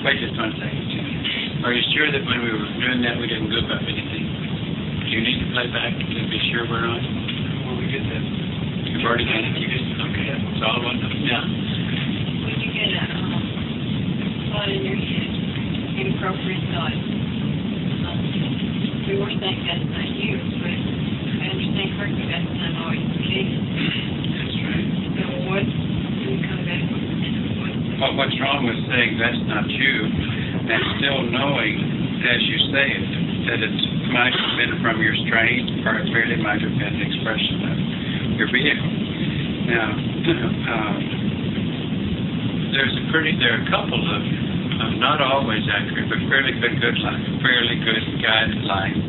Wait just one second. Are you sure that when we were doing that, we didn't goof up anything? Do you need to play back to be sure we're on? Well, we did that. You've already done it? You just, Okay. It's all one. Yeah. When you get a thought in your head, inappropriate thought, we were saying that's not you, but I understand correctly that's not always the case. That's right. So what, when you come back, Well, what's wrong with saying that's not you, and still knowing, as you say it, that it might have been from your strain, or it really might have been an expression of your vehicle. Now, there are a couple of not always accurate, but fairly good guidelines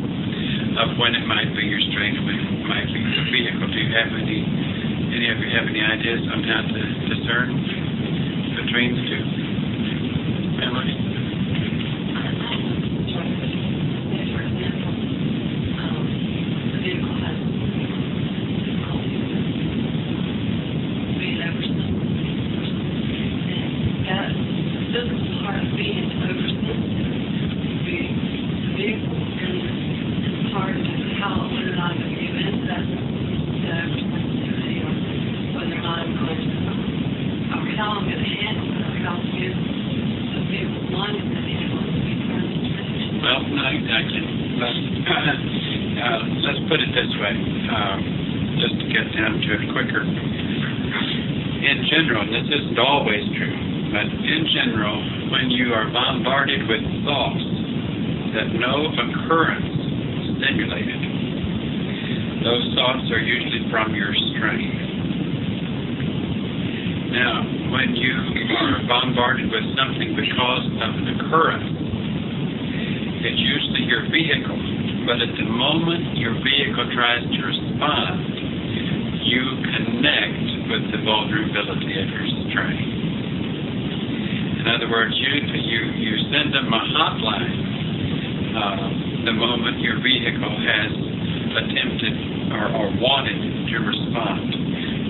of when it might be your strain and when it might be your vehicle. Do you have any of you have any ideas on how to discern between the two? Emily? for example, the vehicle has being oversensitive or something, and that physical part of being oversensitive would be the vehicle, and the part of how, whether or not I'm going to give in to that oversensitivity, or whether or not I'm going to, or how I'm going to handle it, or how to give the vehicle blindness to handle it, to be present. Well, not exactly. Let's put it this way, just to get down to it quicker. In general, and this isn't always true, but in general, when you are bombarded with thoughts that no occurrence stimulated, those thoughts are usually from your strain. Now, when you are bombarded with something because of an occurrence, it's usually your vehicle, but at the moment your vehicle tries to respond, you connect with the vulnerability of your strain. In other words, you send them a hotline the moment your vehicle has attempted or wanted to respond.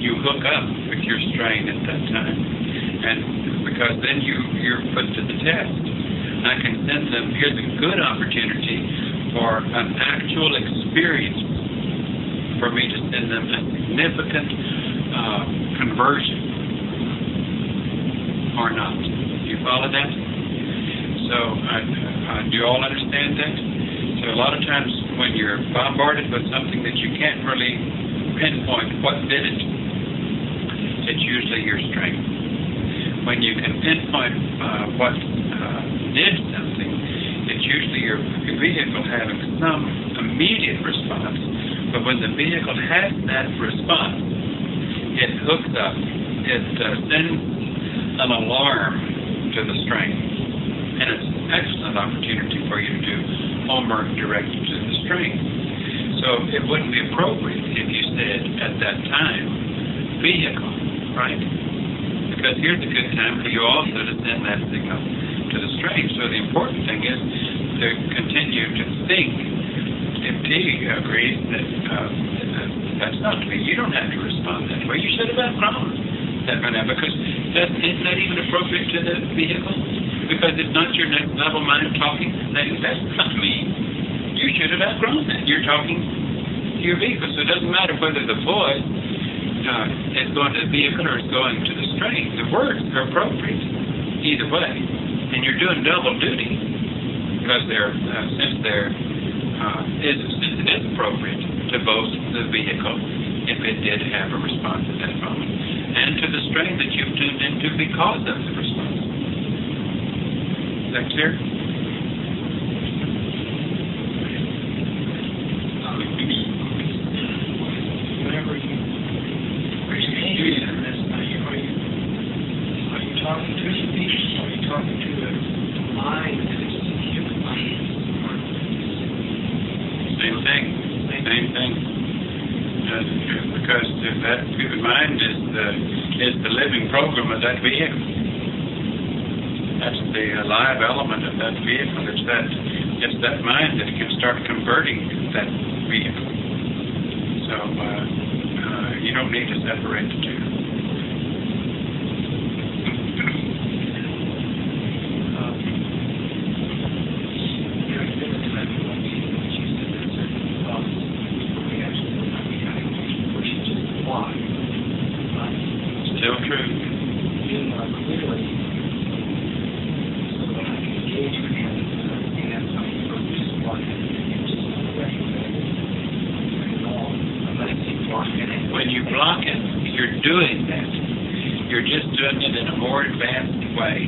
You hook up with your strain at that time, and because then you're put to the test. I can send them, here's a good opportunity for an actual experience for me to send them a significant conversion or not. Do you follow that? So do you all understand that? So a lot of times when you're bombarded with something that you can't really pinpoint what did it, it's usually your strain. When you can pinpoint what did something, it's usually your vehicle having some immediate response. But when the vehicle has that response, it hooks up, it sends an alarm to the strain. And it's an excellent opportunity for you to do homework directed to the strain. So it wouldn't be appropriate if you said at that time, vehicle, right? Because here's a good time for you also to send that signal to the strain. So the important thing is to continue to think. If T agrees that that's not me, you don't have to respond that way. You should have outgrown that right now, because isn't that even appropriate to the vehicle? Because it's not your next level mind talking, saying that's not me. You should have outgrown that. You're talking to your vehicle, so it doesn't matter whether the voice is going to the vehicle or is going to the strain. The words are appropriate either way, and you're doing double duty because since it is appropriate to both the vehicle if it did have a response at that moment, and to the strain that you've tuned into because of the response. Is that clear? Whenever you engage in this, are you talking to the speech, or are you talking to the mind that is human mind? Same thing. Because that human mind is the living program of that vehicle. That's the alive element of that vehicle. It's that mind that can start converting that vehicle. So you don't need to separate the two. true. being clearly, so that I can engage with him and understand how he just blocking it, just unless he blocks it. When you block it, you're doing that. You're just doing it in a more advanced way.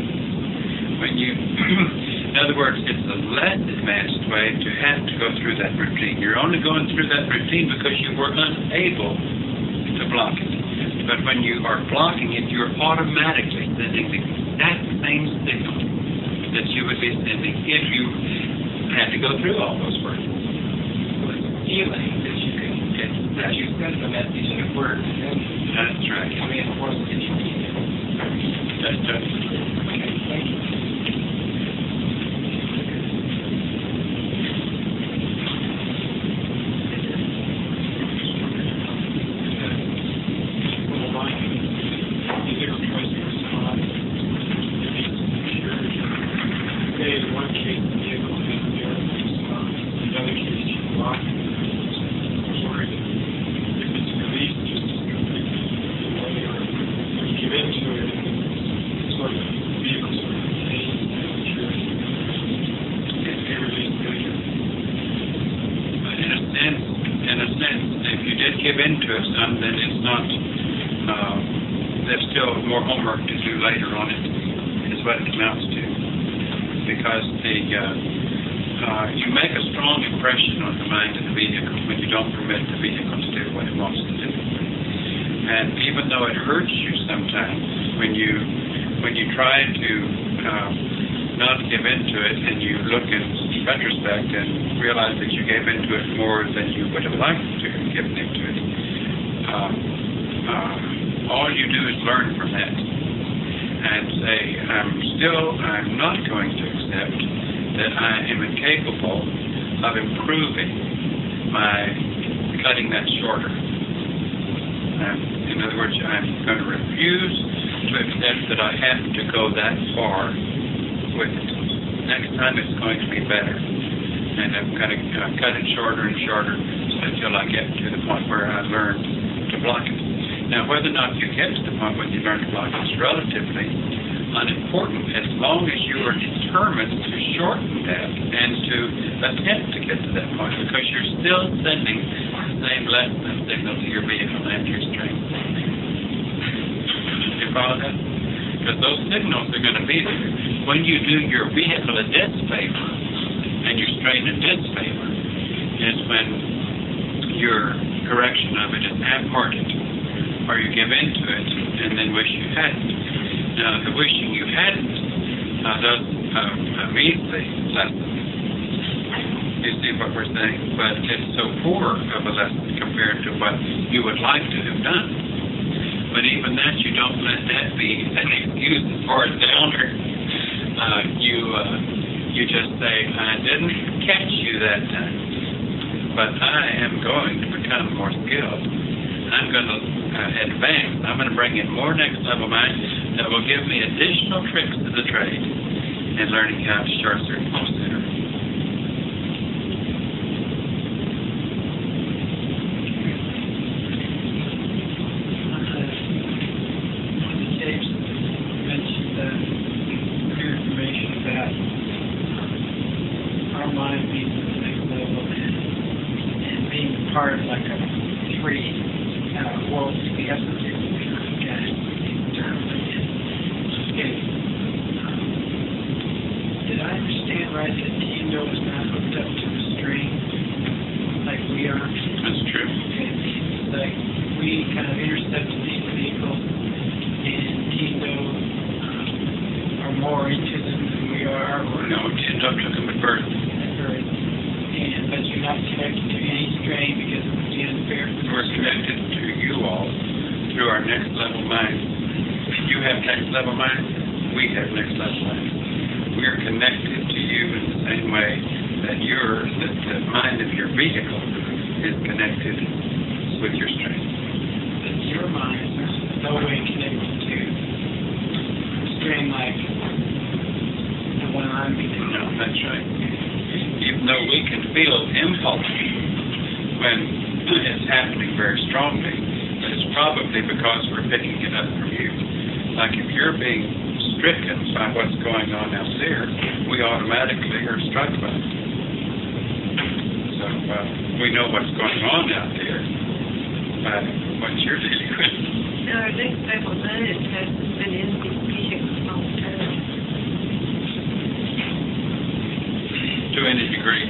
When you, in other words, it's a less advanced way to have to go through that routine. You're only going through that routine because you were unable to block it. But when you are blocking it, you're automatically sending the exact same signal that you would be sending if you had to go through all those words. Feeling that you can, that you send the message in words. That's right. I mean, of course, it's That's right. okay, thank you. Give into it some, then it's not, there's still more homework to do later on it, is what it amounts to. Because you make a strong impression on the mind of the vehicle when you don't permit the vehicle to do what it wants to do. And even though it hurts you sometimes, when you try to not give into it and you look in retrospect and realize that you gave into it more than you would have liked to have given into it, all you do is learn from that and say, I'm not going to accept that I am incapable of improving by cutting that shorter. In other words, I'm going to refuse to accept that I have to go that far with it. Next time it's going to be better. And I'm going to cut it shorter and shorter until I get to the point where I learn to block it. Now, whether or not you get to the point where you learn to block it is relatively unimportant as long as you are determined to shorten that and to attempt to get to that point, because you're still sending the same lesson and signal to your vehicle and your string. You follow that? Because those signals are going to be there. When you do your vehicle a dead favor and your string a dead favor is when your correction of it is half-hearted, or you give into it and then wish you hadn't. Now, the wishing you hadn't doesn't immediately lessen. You see what we're saying? But it's so poor of a lesson compared to what you would like to have done. But even that, you don't let that be an excuse as far as downer. You just say, I didn't catch you that time, but I am going to become more skilled. I'm going to advance. I'm going to bring in more next level mind that will give me additional tricks to the trade in learning how to short circuit sooner. Part of like a three worlds together. Did I understand right that Tino is not hooked up to the string like we are? That's true. Like we kind of intercept these vehicles, and Tino are more into them than we are. Or No, Tino took them at birth. But you're not connected to any string because it would be unfair. We're connected to you all through our next level mind. You have next level mind, we have next level mind. We are connected to you in the same way that the mind of your vehicle is connected with your string. But your mind is no way connected to a string like the one I'm being. No, that's right. Even though we can feel impulse when it's happening very strongly, but it's probably because we're picking it up from you. Like if you're being stricken by what's going on out there, we automatically are struck by it. So we know what's going on out there by what you're dealing with. Now, our next level knowledge has been in these vehicles all the time. To any degree.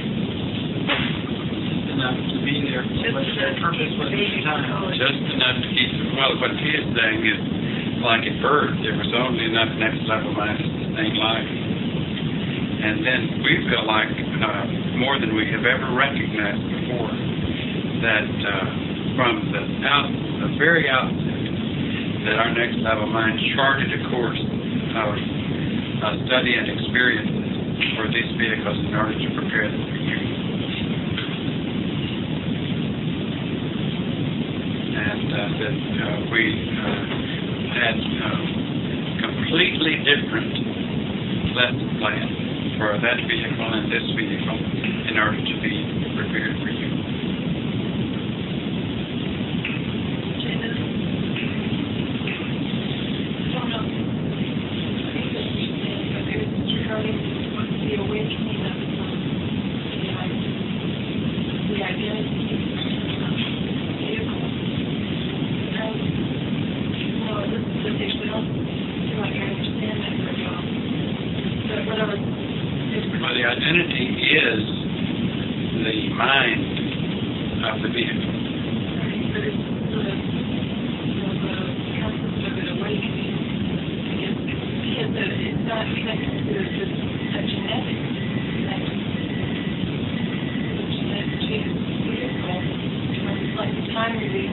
Enough to be there for what their purpose was at the time. Just enough to keep, well, what he is saying is, like at birth, there was only enough next level mind to sustain life. And then we feel like, more than we have ever recognized before, that from the very outset, that our next level mind charted a course of study and experiences for these vehicles in order to prepare them for use. And that we had completely different lesson plans for that vehicle and this vehicle in order to be prepared for you. The awakening of the identity of vehicle. Well, this is the thing, we don't feel like I understand that very well. But whatever. Well, the identity is the mind of the vehicle. But it's the concept of an awakening. It's not connected to a genetic thing. The genetic change is vehicle. It's like the time release.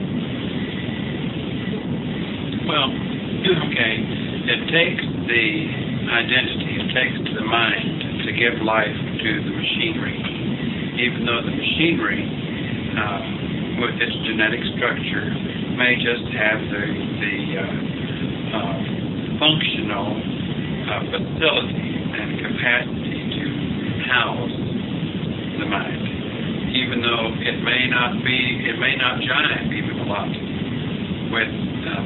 Well, okay, it takes the identity, it takes the mind to give life to the machinery. Even though the machinery, with its genetic structure, may just have the functional facility and capacity to house the mind, even though it may not jive even a lot with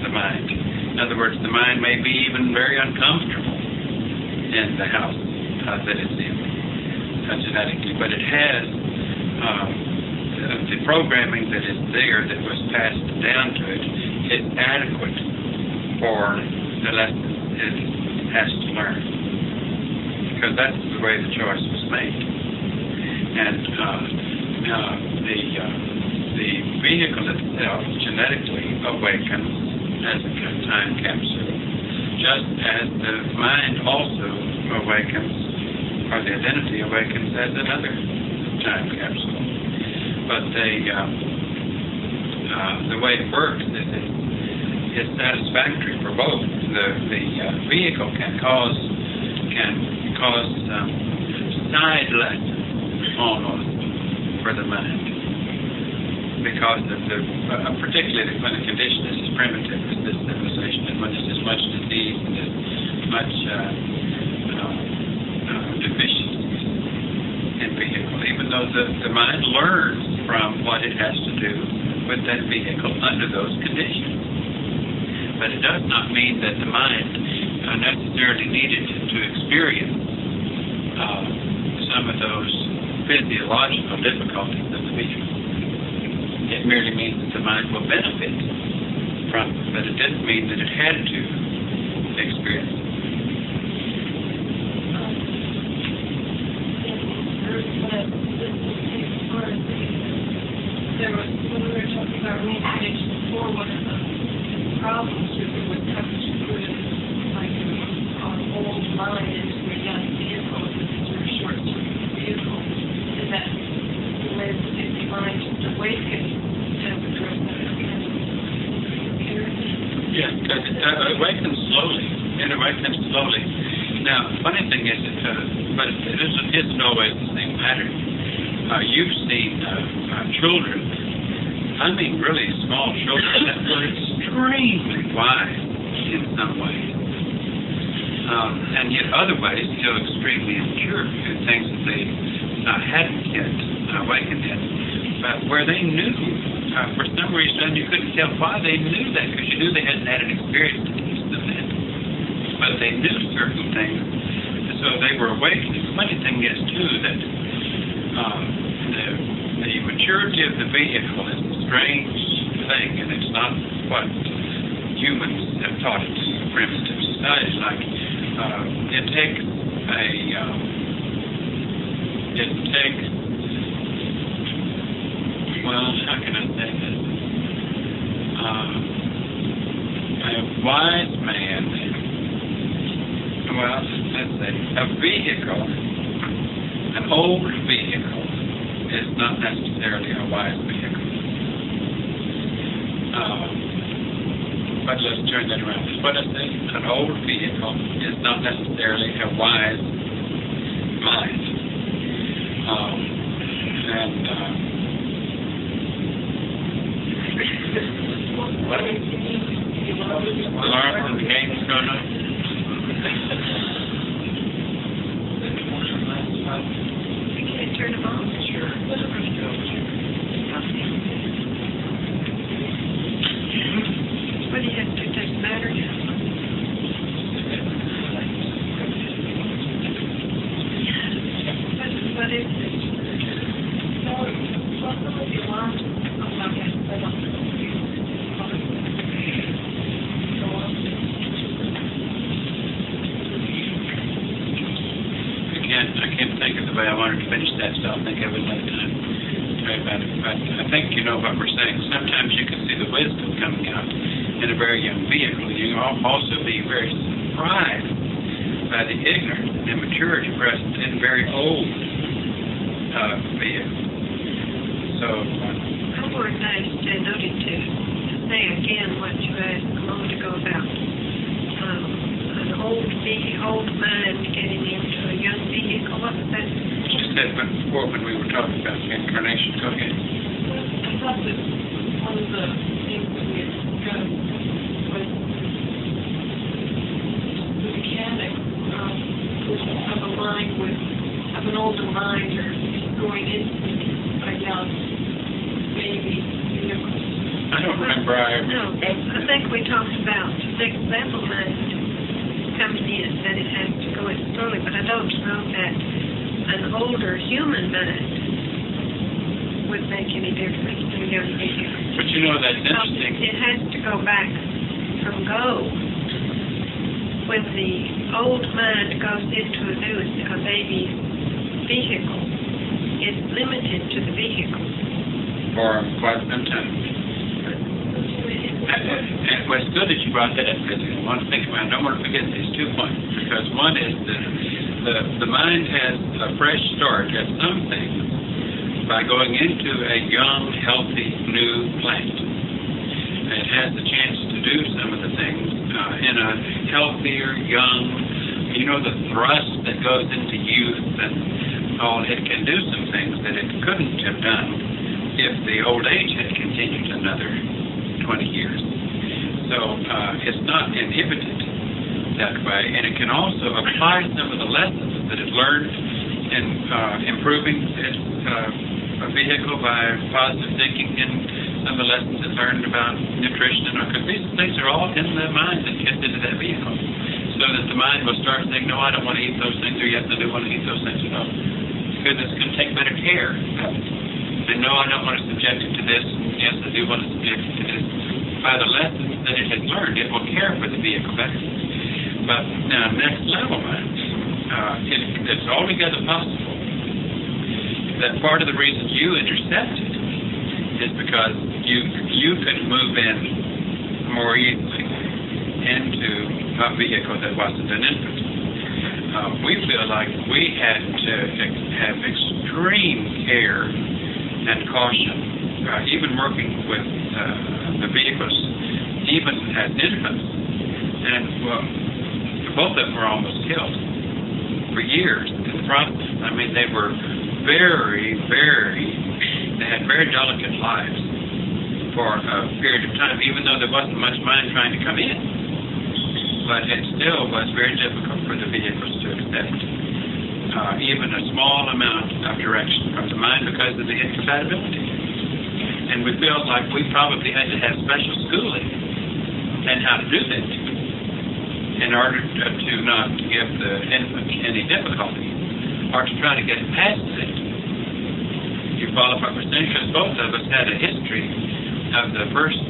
the mind. In other words, the mind may be even very uncomfortable in the house that it's in genetically, but it has the programming that is there that was passed down to it is adequate for the lesson it has to learn, because that's the way the choice was made. And the vehicle itself genetically awakens as a time capsule, just as the mind also awakens, or the identity awakens as another time capsule. But the way it works is it's satisfactory for both. The vehicle can cause side lessons almost for the mind, because of particularly when the condition is as primitive as this civilization, and when there's as much disease and as much deficiencies in vehicle, even though the mind learns from what it has to do with that vehicle under those conditions. But it does not mean that the mind necessarily needed to experience some of those physiological difficulties of the vehicle. It merely means that the mind will benefit from it, but it didn't mean that it had to experience it. There was, when we were talking about reincarnation before, one of the problems that we would have to put like our old mind into a young vehicle, into a short-term vehicle, and that the way that the mind just awakens as a drug that it becomes Yeah, because it awakens slowly. It awakens slowly. Now, funny thing is, but it isn't always the same pattern. You've seen children, I mean really small children, that were extremely wise in some ways. And yet other ways still extremely immature in things that they hadn't yet awakened in. But where they knew, for some reason, you couldn't tell why they knew that, because you knew they hadn't had an experience to teach them that. but they knew certain things, so they were awakened. The funny thing is, too, that the maturity of the vehicle is a strange thing, and it's not what humans have taught it in primitive societies. Like, it takes well, how can I say this? A wise man, well, let's say, a vehicle, an old vehicle, is not necessarily a wise vehicle. But let's turn that around. What I say, an old vehicle is not necessarily a wise mind. What? Alarm from the game's going on? We can't turn them on. Sure. What do you have to do? Take the battery out? What is this? What was the alarm? Oh, okay. Hold on. I can't think of the way I wanted to finish that, so I'll think of it another time. Try about it. But I think you know what we're saying. Sometimes you can see the wisdom coming out in a very young vehicle. You can also be very surprised by the ignorance and immaturity present in very old vehicles. So I wanted to noted to say again what you asked a moment ago about an old mind getting into a young vehicle. What was that? you said before when we were talking about incarnation. Go ahead. I thought that one of the things that we had discussed was the mechanics of a mind of an older mind or going into a young baby vehicle. I don't remember. No, I think we talked about the example mind coming in, that it has to go in slowly, but I don't know that an older human mind would make any difference to a young vehicle. But you know, that's interesting. It has to go back from go. When the old mind goes into a baby vehicle, it's limited to the vehicle. For quite some time. And well, it's good that you brought that up, because I want to think about it. I don't want to forget these 2 points, because one is that the mind has a fresh start at some things by going into a young, healthy, new plant. It has the chance to do some of the things in a healthier, young, you know, the thrust that goes into youth and all. It can do some things that it couldn't have done if the old age had continued another 20 years. So it's not inhibited that way, and it can also apply some of the lessons that it learned in improving its vehicle by positive thinking, and some of the lessons it learned about nutrition, because these things are all in the mind that gets into that vehicle, so that the mind will start saying, no, I don't want to eat those things, or yes, I do want to eat those things, because it's going to take better care of it. And no, I don't want to subject it to this, and yes, I do want to subject it to this. By the lessons that it has learned, it will care for the vehicle better. But now, next level, it's altogether possible that part of the reason you intercepted is because you could move in more easily into a vehicle that wasn't an infant. We feel like we had to have extreme care and caution, even working with the vehicles, even as infants. And both of them were almost killed for years in the process. I mean, they were they had very delicate lives for a period of time, even though there wasn't much mind trying to come in. But it still was very difficult for the vehicles to accept even a small amount of direction from the mind because of the incompatibility. And we felt like we probably had to have special schooling and how to do that. in order to not give the infant any difficulty, or to try to get past it. You follow what we're saying? Because both of us had a history of the first,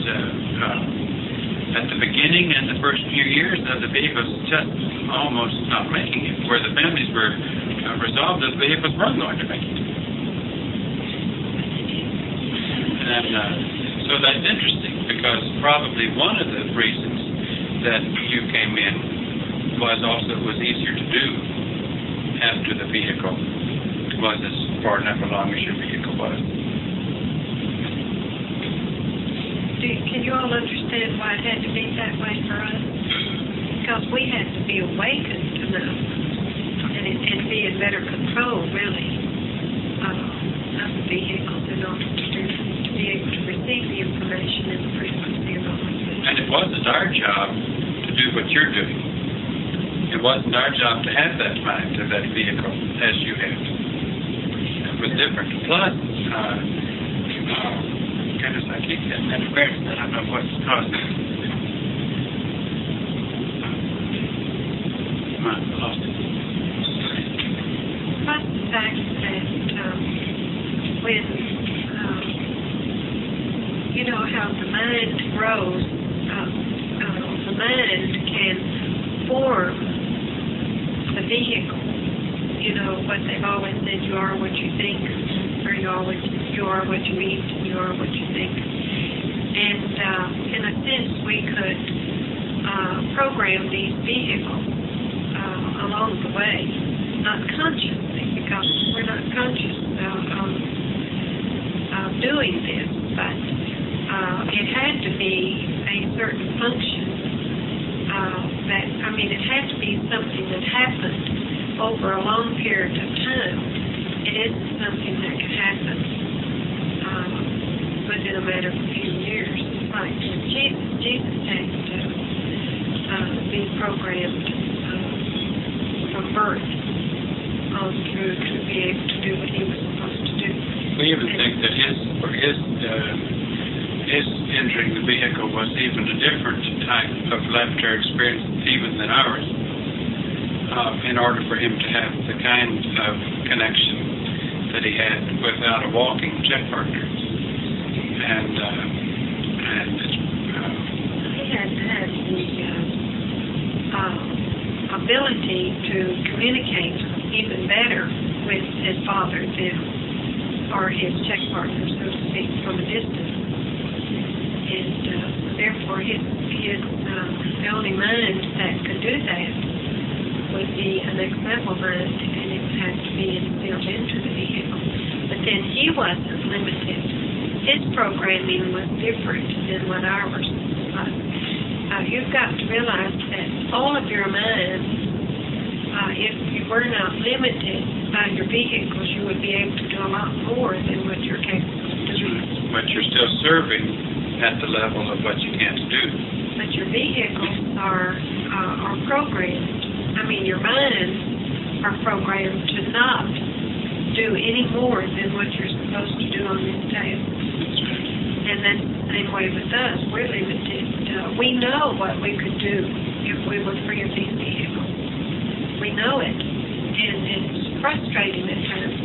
at the beginning and the first few years of the vehicles just almost not making it, where the families were resolved that the vehicles weren't going to make it. And so that's interesting, because probably one of the reasons that you came in was also it was easier to do after the vehicle was as far enough along as your vehicle was. Can you all understand why it had to be that way for us? Because we had to be awakened enough and be in better control, really, of the vehicles in order to be able to receive the information and the frequency and all of that. And it wasn't our job to do what you're doing. It wasn't our job to have that mind of that vehicle as you have. It was different. Plus, goodness, I keep getting interference. I don't know what's causing it. I lost it. Plus the fact that when, you know how the mind grows, the mind can form the vehicle. You know, what they've always said, you are what you think, or you are what you eat, and you are what you think. And in a sense, we could program these vehicles along the way, not consciously, because we're not conscious of doing this, but it had to be a certain function it had to be something that happened over a long period of time. It isn't something that can happen within a matter of a few years. Like Jesus had to be programmed from birth on through to be able to do what he was supposed to do. We even think that his entering the vehicle was even a different type of laboratory experience even than ours, in order for him to have the kind of connection that he had without a walking jet partner. And he had to have the ability to communicate even better with his father than, or his check partner, so to speak, from a distance. And therefore, the only mind that could do that would be a next level mind, and it would have to be built into the vehicle. But then he wasn't limited. His programming was different than what ours was. You've got to realize that all of your minds, if you were not limited by your vehicles, you would be able to do a lot more than what you're capable of doing. But you're still serving at the level of what you can't do. But your vehicles are programmed. Your minds are programmed to not do any more than what you're supposed to do on this table. And that's the same way with us. We're limited. We know what we could do if we were free of these vehicles. We know it. And it's frustrating at times,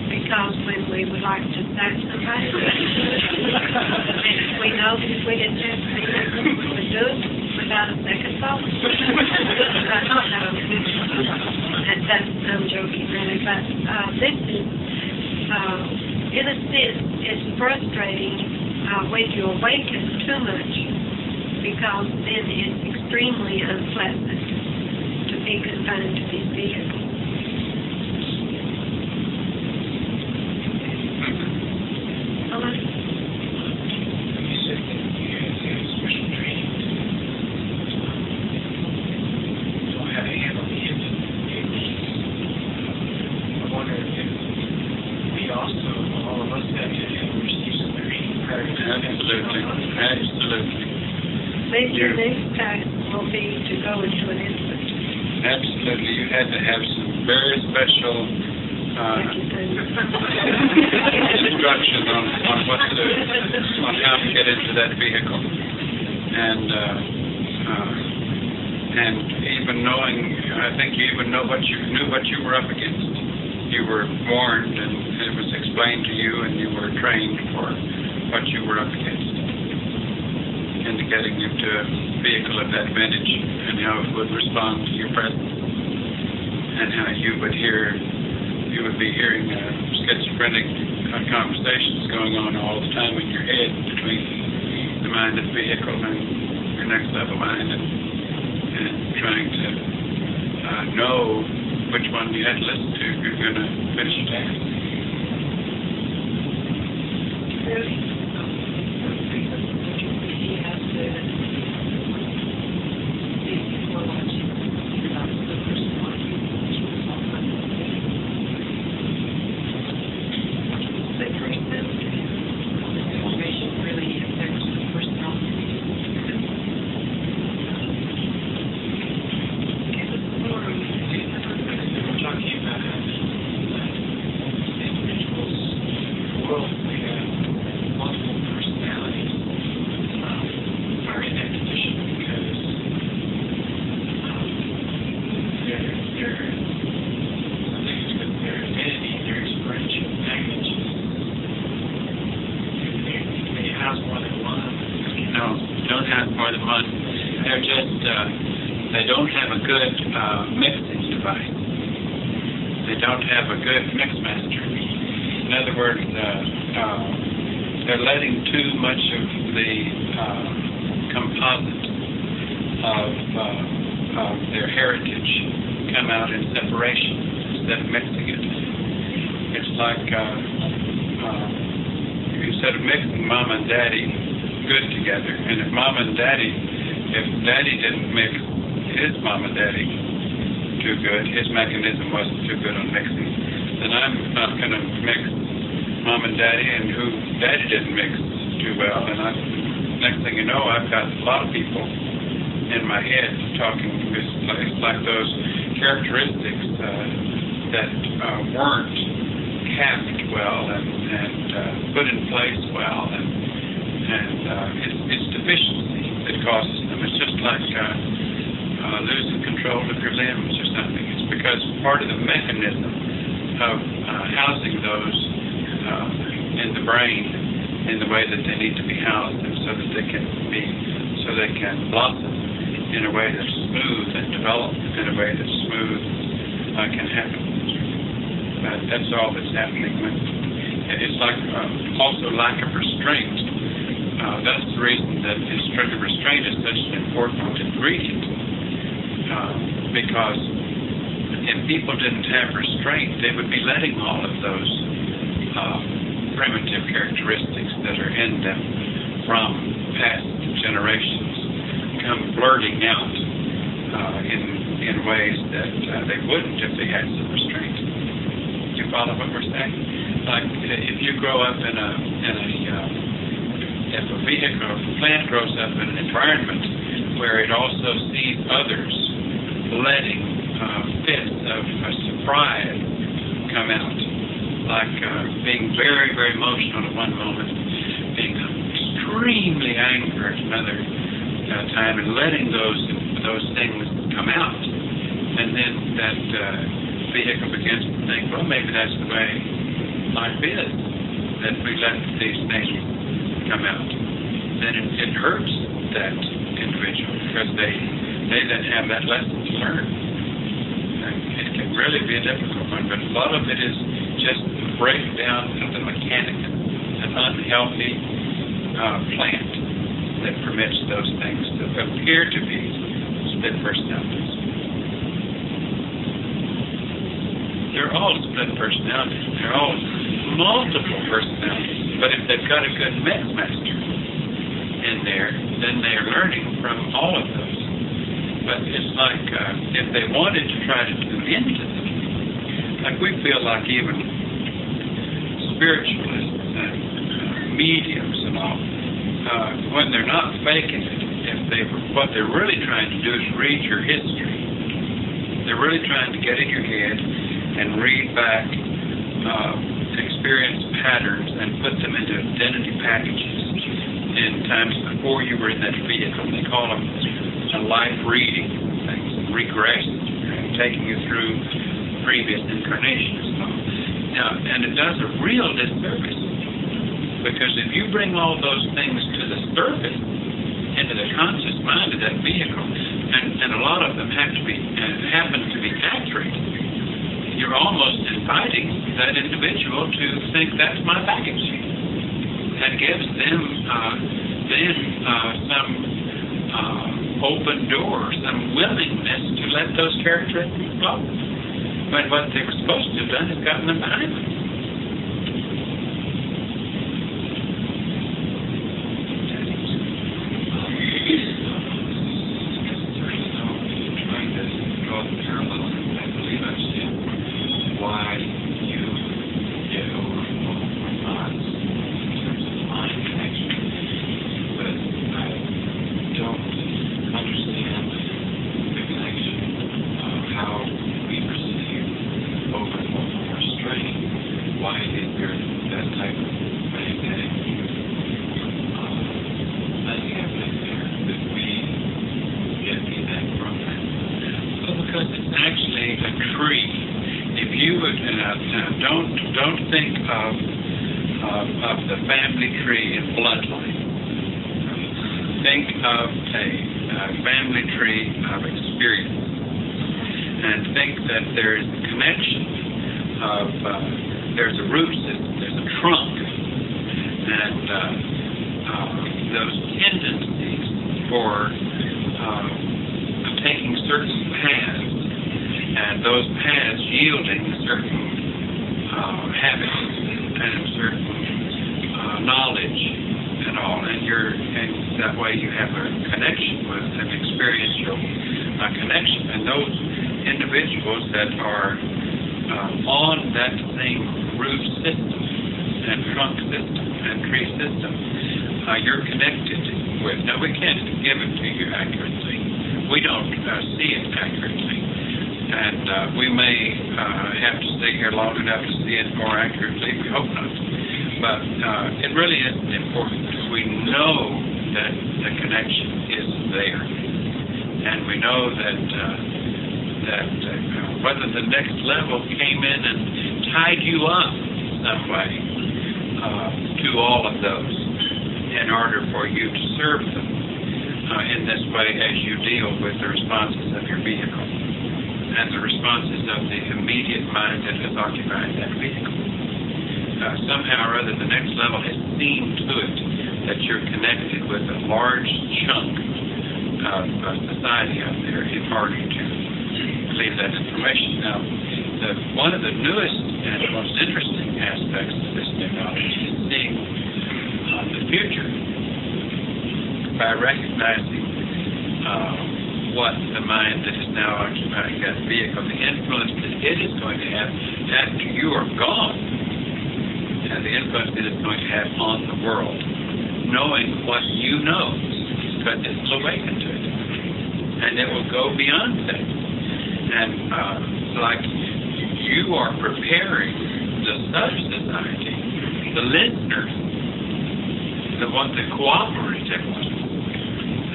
because when we would like to sack somebody, and we know that if we didn't have the vehicles, we would do it without a second thought. I'm joking, really, but this is, in a sense, it's frustrating when you awaken too much, because then it's extremely unpleasant to be confined to these vehicles. Hello? You said that you had special training on how to handle the engine vehicles. I wonder if we also, all of us, had to receive some training prior to that. Absolutely. Maybe your next task will be to go into an infant. Absolutely. You had to have some very special instruction on what to do, on how to get into that vehicle. And And even knowing, I think you even knew what you were up against. You were warned, and it was explained to you, and you were trained for what you were up against, indicating into a vehicle of that vintage and how it would respond to your presence, and how you would be hearing schizophrenic conversations going on all the time in your head between the mind of the vehicle and your next level mind, and trying to know which one you had to listen to if you're going to finish your task. Really? He has to see before watching about the person watching. But pretty sensitive. Information really affects the personality. We're talking about individuals in the world that have multiple personalities are in that condition because their identity, their experiential baggage, they house more than one. No, don't have more than one. They're just, they don't have a good mixing device. They don't have a good mix master. In other words, they're letting too much of the composite of their heritage come out in separation instead of mixing it. It's like instead of mixing mom and daddy good together, and if daddy didn't mix his mom and daddy too good, his mechanism wasn't too good on mixing, then I'm not going to mix mom and daddy and who daddy didn't mix too well, and next thing you know, I've got a lot of people in my head talking. It's like those characteristics that weren't capped well and put in place well, and it's deficiency that causes them. It's just like losing control of your limbs or something. It's because part of the mechanism of housing those in the brain in the way that they need to be housed, and so that they can blossom in a way that's smooth and develop in a way that's smooth can happen. But that's all that's happening. It's like also lack of restraint. That's the reason that restraint is such an important ingredient. Because if people didn't have restraint, they would be letting all of those primitive characteristics that are in them from past generations come blurting out in ways that they wouldn't if they had some restraint. Do you follow what we're saying? Like if you grow up if a plant grows up in an environment where it also sees others letting fits of surprise come out, like being very, very emotional at one moment, being extremely angry at another time, and letting those things come out, and then that vehicle begins to think, well, maybe that's the way life is, that we let these things come out. Then it hurts that individual because they then have that lesson to learn. And it can really be a difficult one, but a lot of it is just the breakdown of the mechanic, an unhealthy plant that permits those things to appear to be split personalities. They're all split personalities. They're all multiple personalities. But if they've got a good mix master in there, then they are learning from all of those. But it's like if they wanted to try to do into them, like we feel like even spiritualists and mediums and all, when they're not faking it, what they're really trying to do is read your history. They're really trying to get in your head and read back experience patterns and put them into identity packages in times before you were in that vehicle. They call them a life reading. regressed, taking you through previous incarnations. Now, and it does a real disservice, because if you bring all those things to the surface, into the conscious mind of that vehicle, and a lot of them happen to be accurate, you're almost inviting that individual to think that's my baggage. That gives them some open door, some willingness to let those characteristics flow. But what they were supposed to have done is gotten them behind them. Don't think of the family tree in bloodline. Think of a family tree of experience, and think that there is a connection of there's a root system, there's a trunk, and those tendencies for taking certain paths, and those paths yielding certain habits and certain knowledge and all, and that way you have a connection with an experiential connection. And those individuals that are on that same root system and trunk system and tree system, you're connected with. Now, we can't give it to you accurately. We don't see it accurately. And we may have to stay here long enough to see it more accurately. We hope not. But it really isn't important. We know that the connection is there. And we know that whether the next level came in and tied you up some way to all of those in order for you to serve them in this way as you deal with the responses of your vehicle and the responses of the immediate mind that has occupied that vehicle. Somehow or other, the next level has seen to it that you're connected with a large chunk of society out there in order to leave that information. Now, one of the newest and most interesting aspects of this technology is seeing the future by recognizing what the mind that is now occupying that vehicle, the influence that it is going to have after you are gone, and the influence it is going to have on the world, knowing what you know, because it's awakened to it. And it will go beyond that. And like you are preparing the sub-society, the listeners, the cooperative ones,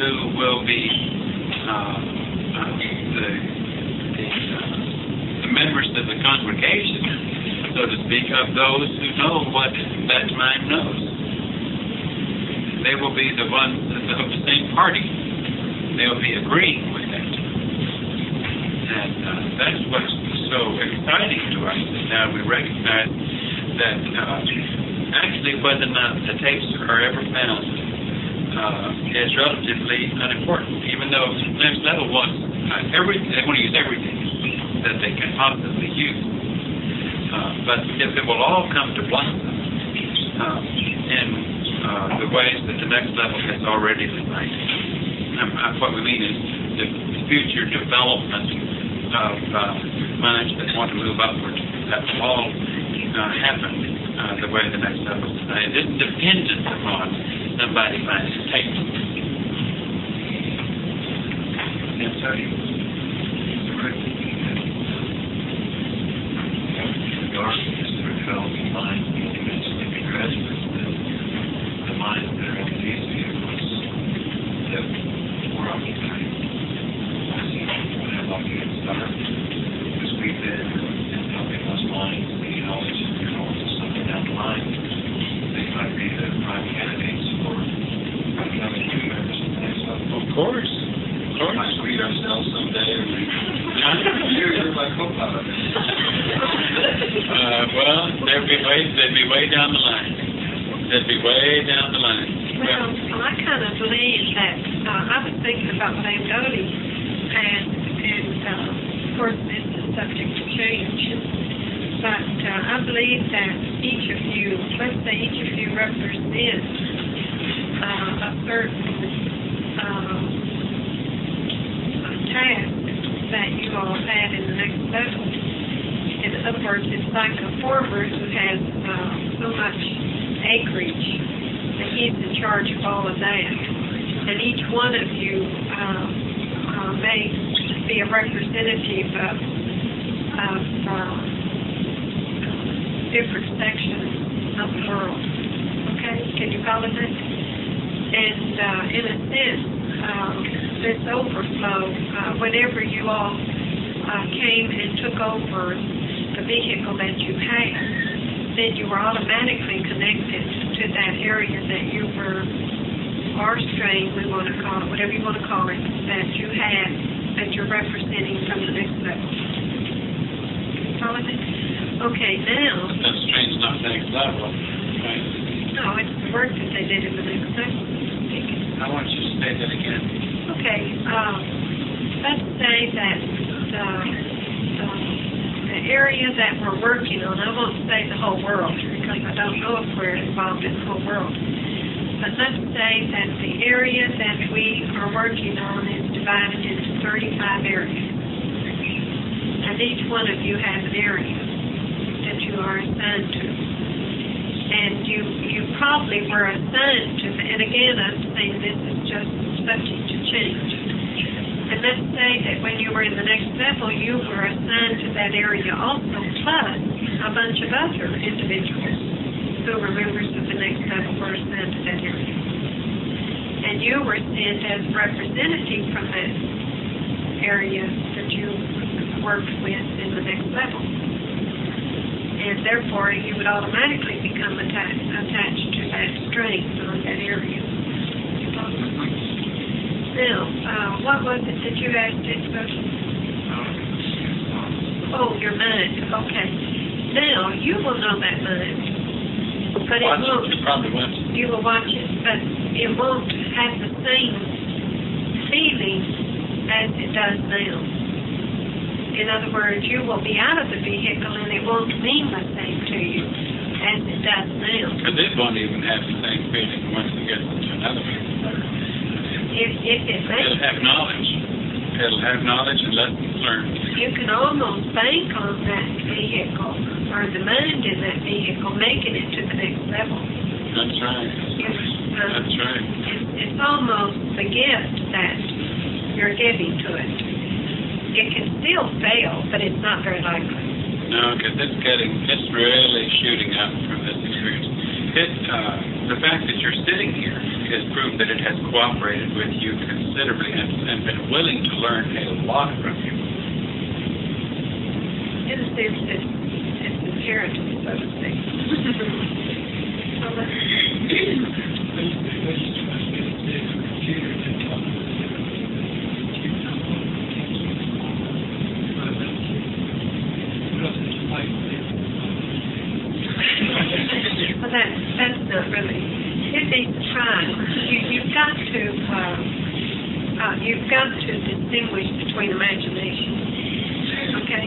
who will be the members of the congregation, so to speak, of those who know what that mind knows. They will be the ones of the same party. They will be agreeing with that. And that's what's so exciting to us, that now we recognize that actually whether or not the tapes are ever found is relatively unimportant, even though next level wants everything. They want to use everything that they can possibly use. But if it will all come to blossom in the ways that the next level has already designed, what we mean is the future development of minds that want to move upward, that will all happen the way the next level is designed. It isn't dependent upon somebody finding a tape. Yes, sir. Darkness or developing mind, you mentioned in your graduates that the minds that are in these vehicles that were occupied, we have all Well, they'd be way down the line. They'd be way down the line. Well, I kind of believe that, I was thinking about Van Doty, and of course, this is subject to change, but I believe that each of you, let's say each of you represent a certain task that you all had in the next level. In other words, it's like a farmer who has so much acreage, and he's in charge of all of that. And each one of you may be a representative of different sections of the world. Okay? Can you follow that? And in a sense, this overflow, whenever you all came and took over the vehicle that you had, then you were automatically connected to that area that you were, or strain, we want to call it, whatever you want to call it, that you had, that you're representing from the next level. Follow it? Okay, now... That strain's not next level, right? No, it's the work that they did in the next level. I want you to say that again. Okay, let's say that the area that we're working on, I won't say the whole world, because I don't know if we're involved in the whole world, but let's say that the area that we are working on is divided into 35 areas. And each one of you has an area that you are assigned to. And you probably were assigned to, and again, I'm saying this is just subject to change. And let's say that when you were in the next level, you were assigned to that area also, plus a bunch of other individuals who were members of the next level were assigned to that area. And you were sent as representative from that area that you worked with in the next level. And therefore, you would automatically become attached to that strength on that area. Now, what was it that you asked it about? Oh, your mind. Okay. Now, you will know that mind. But it won't. You probably won't. You will watch it, but it won't have the same feeling as it does now. In other words, you will be out of the vehicle and it won't mean the same to you as it does now. But it won't even have the same feeling once it gets into another vehicle. If it makes, It'll have knowledge. It'll have knowledge and lessons learned. you can almost bank on that vehicle or the mind in that vehicle making it to the next level. That's right. That's right. It's almost the gift that you're giving to it. It can still fail, but it's not very likely. No, because it's really shooting up from this experience. The fact that you're sitting here is proof that it has cooperated with you considerably and been willing to learn a lot from you. In a sense, it's inherited, so to speak. Well, that's not really. It needs time. You've got to distinguish between imagination, okay?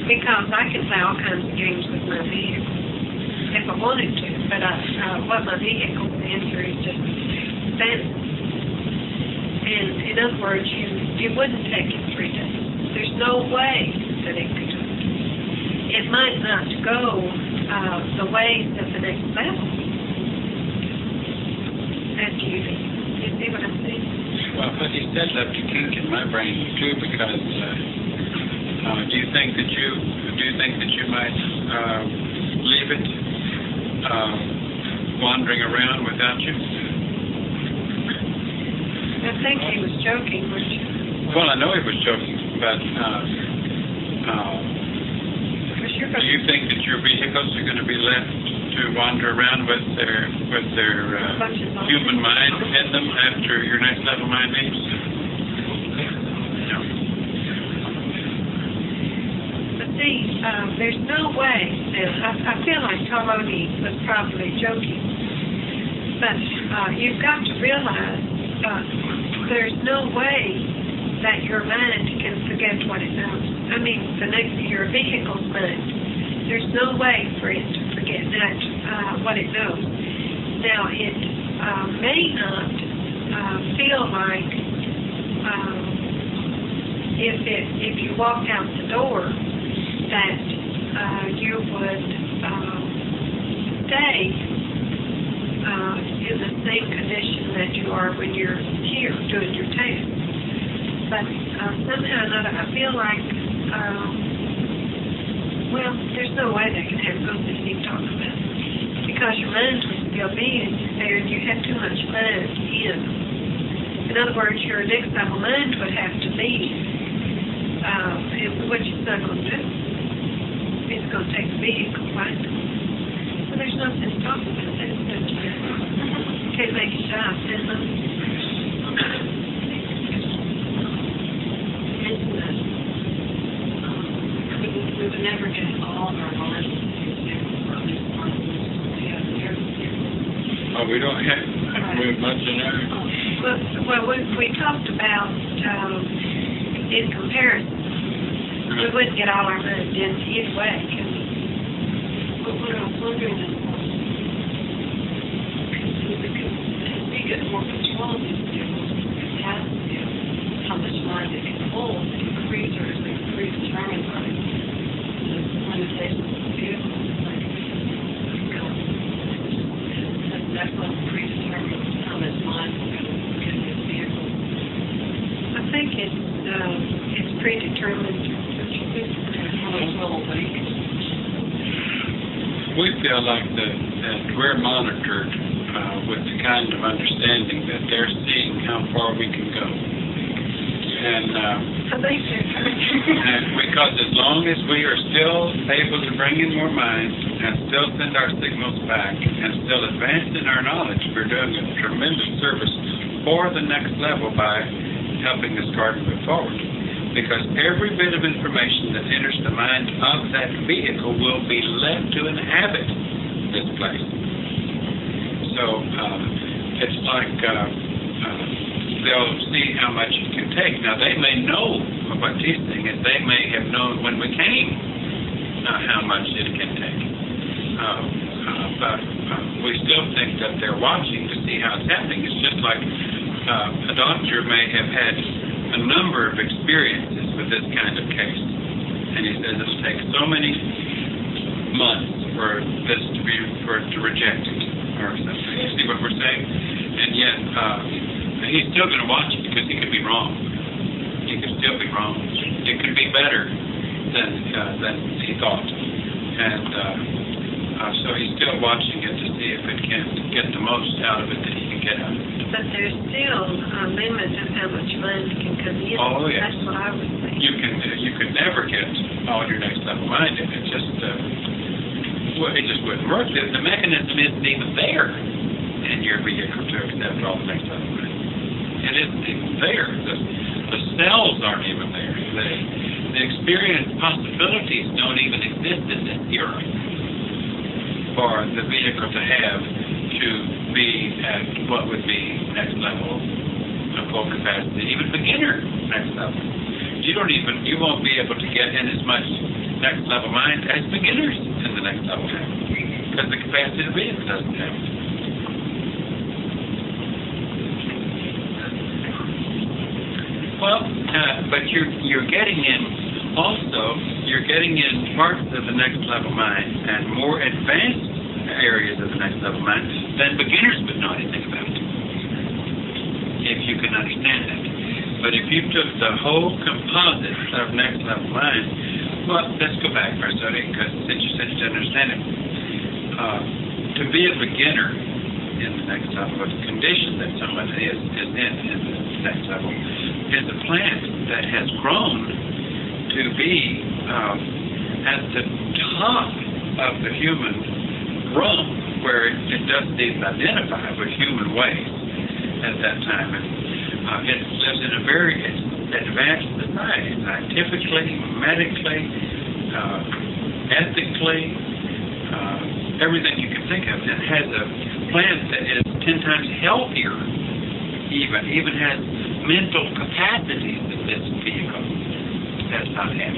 Because I can play all kinds of games with my vehicle if I wanted to, but what my vehicle's answer is just fantasy. And in other words, you wouldn't take it 3 days. There's no way that it could do it. It might not go the ways of the next level. That's you. You see what I'm saying? Well, but he said left a kink in my brain too, because do you think that you might leave it wandering around without you? I think he was joking, weren't you? Well, I know he was joking, but do you think that your vehicles are going to be left to wander around with their human mind in them after your next level mind meets? No. But there's no way, and I feel like Tom O'Neill was probably joking, but you've got to realize there's no way that your mind can forget what it knows. I mean, your vehicle's mind. There's no way for it to forget what it knows. Now, it may not feel like if you walked out the door that you would stay in the same condition that you are when you're here doing your test. But somehow or another, I feel like, well, there's no way they can have something to keep talking about. Because your mind would still be there and you have too much mind in. In other words, your next level mind would have to be, which it's not going to do. It's going to take the vehicle, right? So there's nothing to talk about. Can't make a shot, is there? We would never get all of our knowledge from this one. Oh, we don't have much in there? Well, we talked about, in comparison, we wouldn't get all our money in either way. But what I was wondering is, as we get more control of these vehicles, capacity of how much mind it can hold, increase or is predetermined by the limitations of the vehicle. Like, that's not predetermined how much mind we're going to get in this vehicle. I think it's predetermined. How much will wait? We feel like that we're monitored with the kind of understanding that they're seeing how far we can go. And because as long as we are still able to bring in more minds and still send our signals back and still advance in our knowledge, we're doing a tremendous service for the next level by helping this car to move forward. Because every bit of information that enters the mind of that vehicle will be left to inhabit this place. So it's like they'll see how much it can take. Now, they may know what these things is. They may have known when we came how much it can take. But we still think that they're watching to see how it's happening. It's just like a doctor may have had a number of experiences with this kind of case. And he says it'll take so many months for this for it to reject it or something. You see what we're saying? And yet, he's still going to watch it because he could be wrong. He could still be wrong. It could be better than he thought. And so he's still watching it to see if it can get the most out of it that he can get out of it. But there's still a limit of how much mind can come in. Oh, yes. That's what I would think. You could never get all your next level mind in. It just wouldn't work. The mechanism isn't even there in your vehicle to accept all the next level mind. It isn't even there. The cells aren't even there. The experience possibilities don't even exist in this era for the vehicle to have to be at what would be next level of full capacity, even beginner next level. You won't be able to get in as much next level mind as beginners in the next level have, because the capacity of the vehicle doesn't have it. Well, but you're getting in parts of the next level mind and more advanced areas of the next level mind than beginners would know anything about, if you can understand that. But if you took the whole composite of next level mind, well, let's go back for a second, because since you said you didn't understand it, to be a beginner in the next level, the condition that someone is in the next level, is a plant that has grown to be at the top of the human rung, where it doesn't even identify with human ways at that time. And it lives in a very advanced society, scientifically, medically, ethically, everything you can think of. It has a plant that is 10 times healthier, even has mental capacities that this vehicle does not have.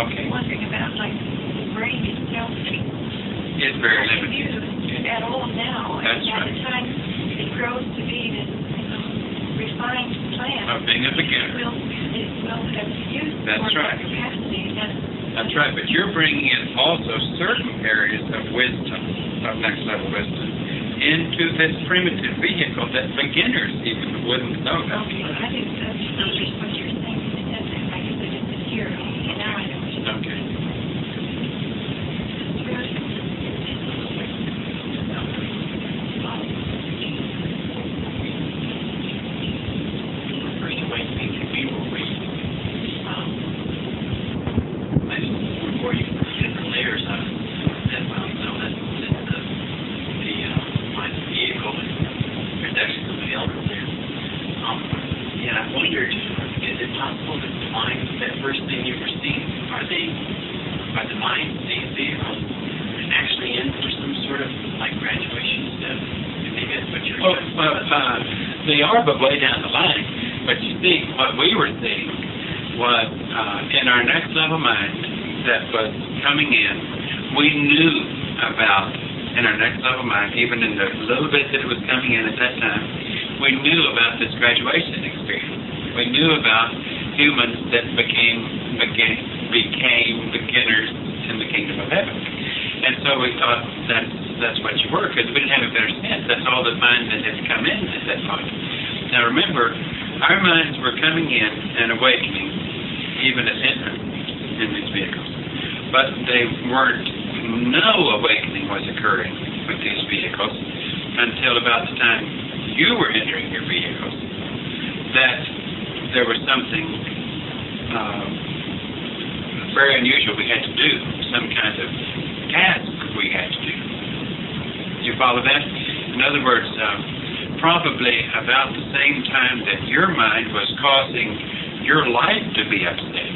Okay. Wondering about, like, the brain itself. It's very limited. Used at all now. That's and by right. the time it grows to be this refined plant, Of being a beginner. it will have used That's more right. capacity. That's right, but you're bringing in also certain areas of wisdom, of next level wisdom, into this primitive vehicle that beginners even wouldn't know about. Okay, I didn't understand what you're saying. It doesn't like it, but it's here. Now I know what you're saying. Okay. First awakening can be where we, before you different layers of that, so that the mind vehicle, there's actually somebody else there. And I wondered, is it possible that the mind, that first thing you perceive, are the mind, these vehicles, actually in for some sort of like graduation step? Maybe that's what you're talking about. They are, but way down the line. But you see, what we were seeing was in our next level mind that was coming in, we knew about, in our next level mind, even in the little bit that it was coming in at that time, we knew about this graduation experience. We knew about humans that became beginners in the kingdom of heaven. And so we thought that's what you were, because we didn't have a better sense. That's all the mind that had come in at that point. Now remember, our minds were coming in and awakening, even as infants in these vehicles. But they weren't, no awakening was occurring with these vehicles until about the time you were entering your vehicles, that there was something very unusual we had to do, some kind of task we had to do. You follow that? In other words, probably about the same time that your mind was causing your life to be upset,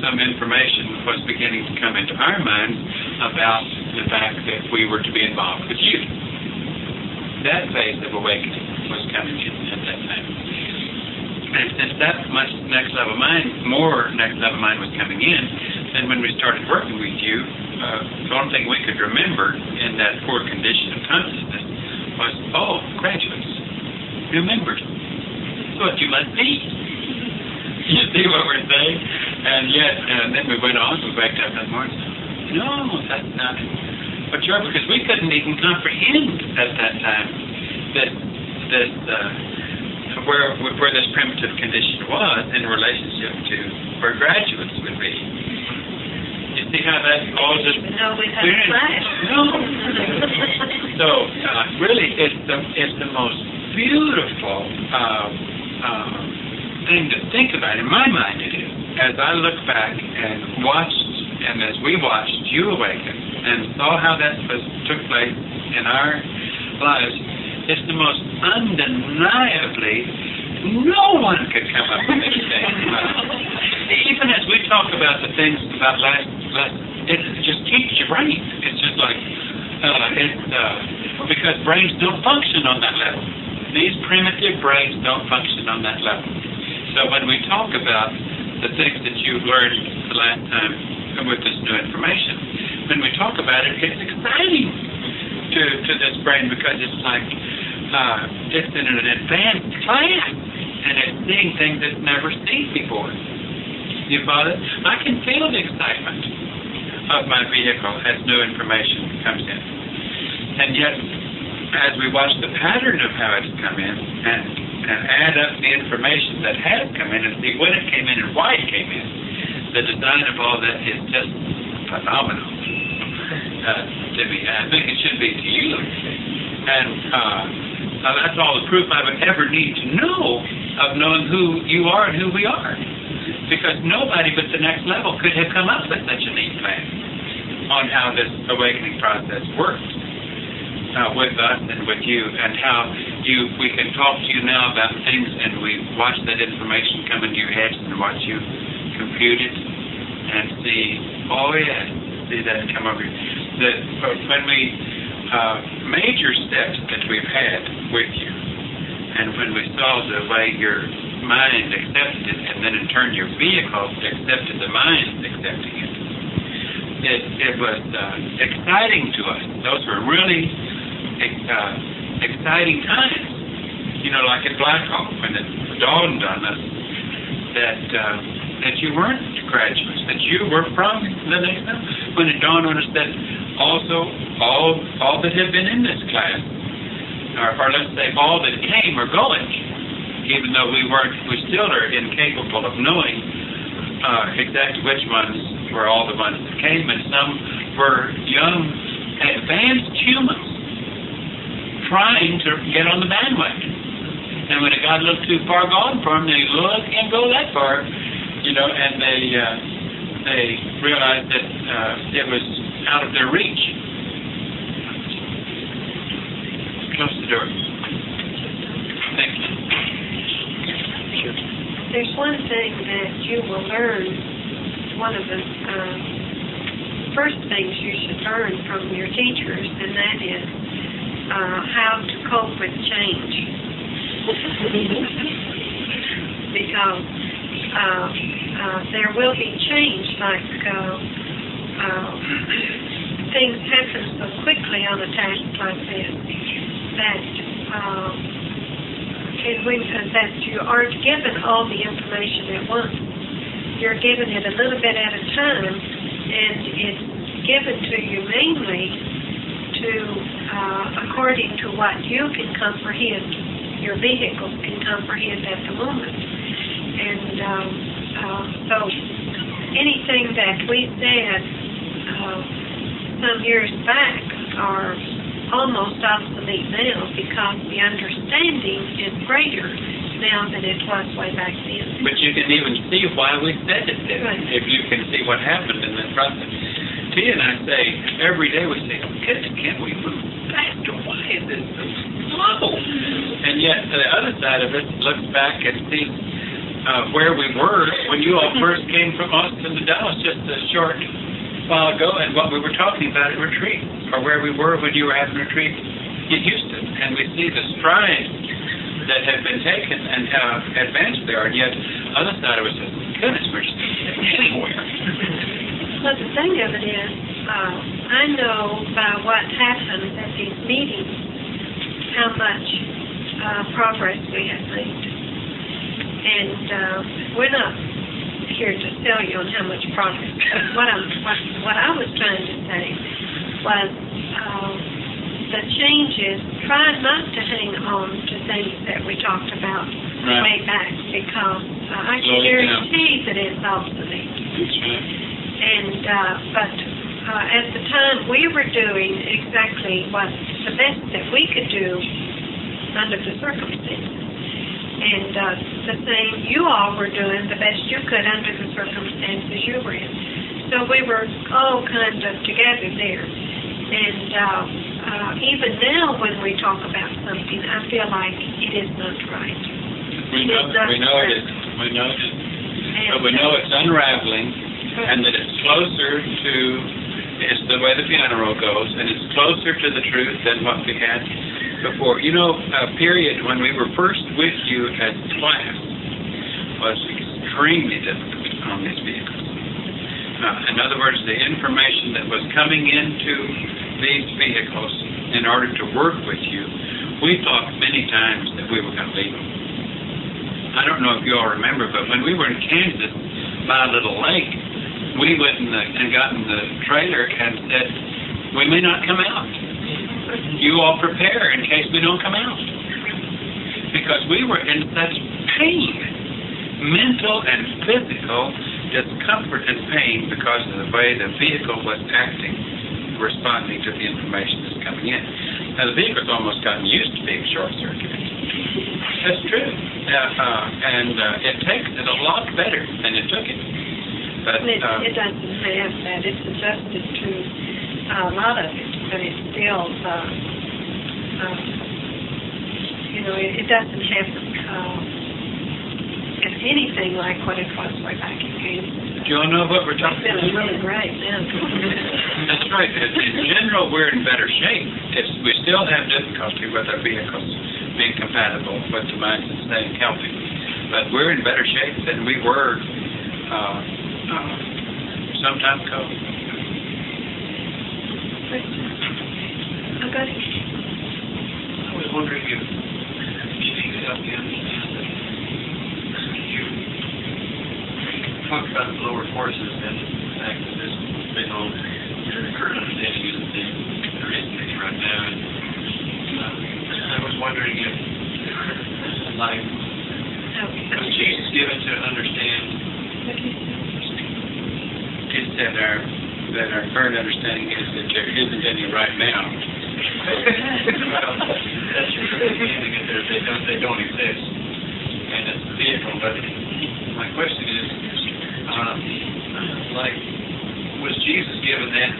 some information was beginning to come into our minds about the fact that we were to be involved with you. That phase of awakening was coming in at that time. And since that much next level mind, more next level mind was coming in, then when we started working with you, the only thing we could remember in that poor condition of consciousness was, oh, graduates, new members. That's what you must be. You see what we're saying? And yet, then we went on, we waked up that morning, no, that's not it. But you're, because we couldn't even comprehend at that time that where this primitive condition was in relationship to where graduates would be. You see how that all just... No, we had a class. No. So, really, it's the most beautiful thing to think about. In my mind, it is. As I look back and watched, and as we watched you awaken, and saw how that took place in our lives, it's the most undeniably, no one could come up with anything. Even as we talk about the things about last it just keeps your brain. It's just like, because brains don't function on that level. These primitive brains don't function on that level. So when we talk about the things that you learned the last time with this new information, when we talk about it, it's exciting to this brain, because it's like it's in an advanced class and it's seeing things it's never seen before. You follow it? I can feel the excitement of my vehicle as new information comes in. And yet, as we watch the pattern of how it's come in and add up the information that has come in and see when it came in and why it came in, the design of all that is just phenomenal to me. I think it should be to you. And that's all the proof I would ever need to know of knowing who you are and who we are. Because nobody but the next level could have come up with such a neat plan on how this awakening process works with us and with you, and how we can talk to you now about things, and we watch that information come into your heads and watch you compute it, and see, oh yeah, see that come over here. When we, major steps that we've had with you, and when we saw the way your mind accepted it, and then in turn your vehicle accepted the mind accepting it, it was exciting to us. Those were really exciting times. You know, like at Blackhawk, when it dawned on us that you weren't graduates, that you were from the next level. When it dawned on us that also all that have been in this class, or let's say all that came are going, even though we still are incapable of knowing exactly which ones were all the ones that came, and some were young, advanced humans trying to get on the bandwagon. And when it got a little too far gone for them, they look, can't go that far, you know, and they realized that it was out of their reach. Close the door. Thank you. There's one thing that you will learn, one of the first things you should learn from your teachers, and that is how to cope with change. Because there will be change, like things happen so quickly on a task like this that you aren't given all the information at once. You're given it a little bit at a time, and it's given to you mainly according to what you can comprehend. Your vehicles can comprehend at the moment. And so anything that we said some years back are almost obsolete now, because the understanding is greater now than it was way back then. But you can even see why we said it then, right. If you can see what happened in that process. Tia and I say, every day we say, can't we move faster? Why is this so slow? And yet, the other side of it looks back and sees where we were when you all first came from Austin to Dallas just a short while ago, and what we were talking about at retreat, or where we were when you were having retreat in Houston. And we see the strides that have been taken and how advanced they are, and yet, the other side of it says, goodness, we're just anywhere. Well, the thing of it is, I know by what happens at these meetings how much progress we have made. And we're not here to tell you on how much progress. What I was trying to say was the changes, try not to hang on to things that we talked about way back, because I can guarantee that it's obsolete. That's right. And but at the time we were doing exactly what the best that we could do under the circumstances. And the same you all were doing the best you could under the circumstances you were in. So we were all kind of together there. And even now when we talk about something, I feel like it is not right. We know it is. We know it is. But we know it's unraveling, and that it's closer to, it's the way the piano roll goes, and it's closer to the truth than what we had before. You know, a period when we were first with you as class was extremely difficult on these vehicles. In other words, the information that was coming into these vehicles in order to work with you, we thought many times that we were going to leave them. I don't know if you all remember, but when we were in Kansas by a little lake, we went and got in the trailer and said, we may not come out. You all prepare in case we don't come out. Because we were in such pain, mental and physical discomfort and pain because of the way the vehicle was acting, responding to the information that's coming in. Now, the vehicle's almost gotten used to being short-circuited. That's true. And it takes it a lot better than it took it. But it doesn't have that. It's adjusted to a lot of it, but it's still, it doesn't have anything like what it was way back in Kansas. Do you all know what we're It's talking been about? really great now. That's right. In general, we're in better shape. We still have difficulty with our vehicles being compatible with the minds and staying healthy. But we're in better shape than we were some time ago. Okay. I was wondering if you could help me understand that you talked about the lower forces and the fact that this is based on your current understanding is that there isn't any right now. And I was wondering if, like, was Jesus given to understand? It said that our current understanding is that there isn't any right now. Well, that's your understanding that they don't exist, and it's the vehicle. But my question is, like, was Jesus given that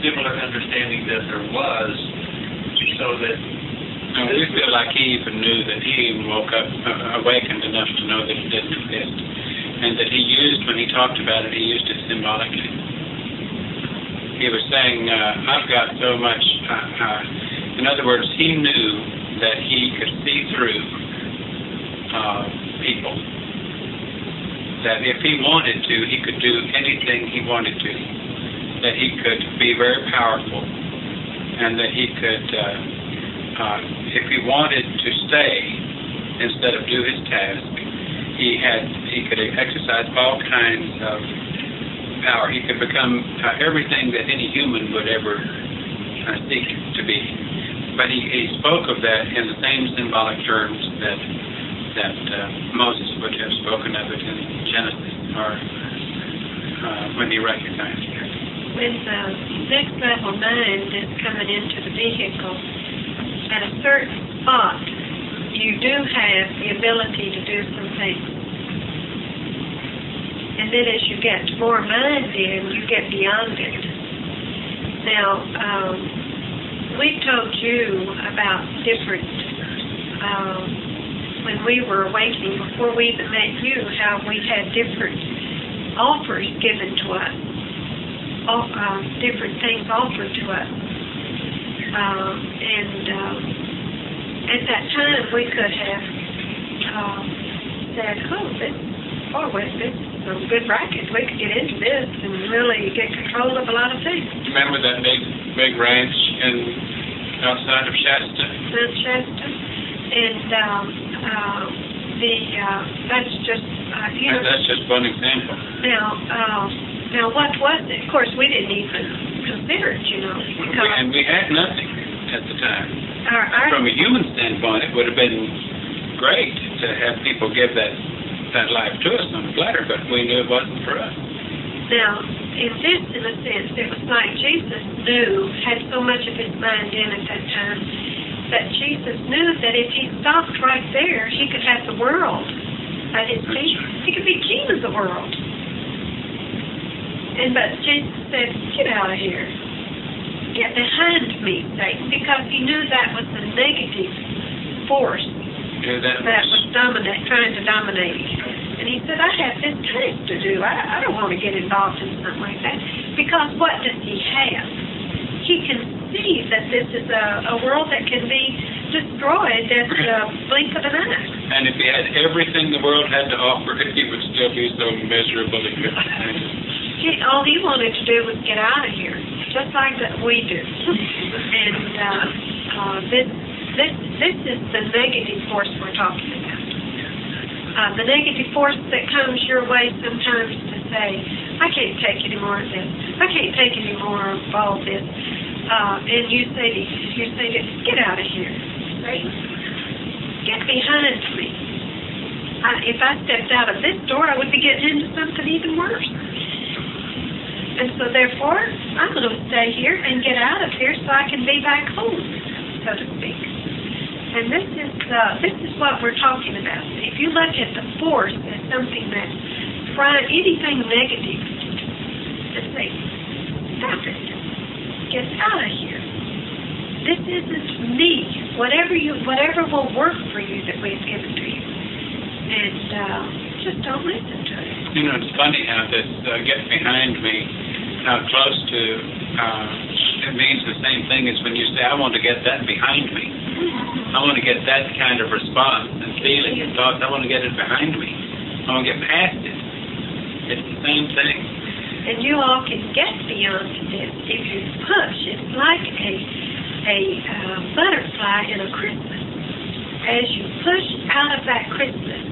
similar understanding that there was, so that? No, we feel like he even knew that he even woke up, awakened enough to know that it didn't exist, and that he used, when he talked about it, he used it symbolically. He was saying, I've got so much, in other words, he knew that he could see through people. That if he wanted to, he could do anything he wanted to. That he could be very powerful. And that he could, if he wanted to stay instead of do his task, he could exercise all kinds of power. He could become everything that any human would ever seek to be. But he spoke of that in the same symbolic terms that Moses would have spoken of it in Genesis, or when he recognized it. When the next level mind is coming into the vehicle, at a certain spot, you do have the ability to do some things. And then as you get more mind in, you get beyond it. Now, we've told you about different, when we were awakening, before we even met you, how we had different offers given to us, different things offered to us. At that time, we could have said, this is a good racket. We could get into this and really get control of a lot of things. Remember that big ranch outside of Shasta? Shasta. And that's just, That's just one example. Now what was it? Of course, we didn't even consider it, because... And we had nothing at the time. From a human standpoint, it would have been great to have people give that life to us on a platter, but we knew it wasn't for us. Now, in a sense, it was like Jesus had so much of his mind in at that time, that Jesus knew that if he stopped right there, he could have the world at his feet. He could be king of the world. But Jesus said, get out of here. Get behind me, Satan, because he knew that was the negative force that was trying to dominate him. And he said, I have this task to do. I don't want to get involved in something like that. Because what does he have? He can see that this is a world that can be destroyed at the blink of an eye. And if he had everything the world had to offer, he would still be so miserable he couldn't. All he wanted to do was get out of here, just like that we do. And this is the negative force we're talking about. The negative force that comes your way sometimes to say, I can't take any more of this. I can't take any more of all this. And you say to get out of here. Right? Get behind me. If I stepped out of this door, I would be getting into something even worse. And so therefore, I'm going to stay here and get out of here so I can be back home, so to speak. And this is what we're talking about. If you look at the force as something that's anything negative, just say, stop it. Get out of here. This isn't me. Whatever will work for you that we've given to you. And just don't listen to it. You know, it's funny how this Get Behind Me, how close to, it means the same thing as when you say, I want to get that behind me. I want to get that kind of response and feeling and thoughts. I want to get it behind me. I want to get past it. It's the same thing. And you all can get beyond this if you push. It's like a butterfly in a chrysalis. As you push out of that chrysalis,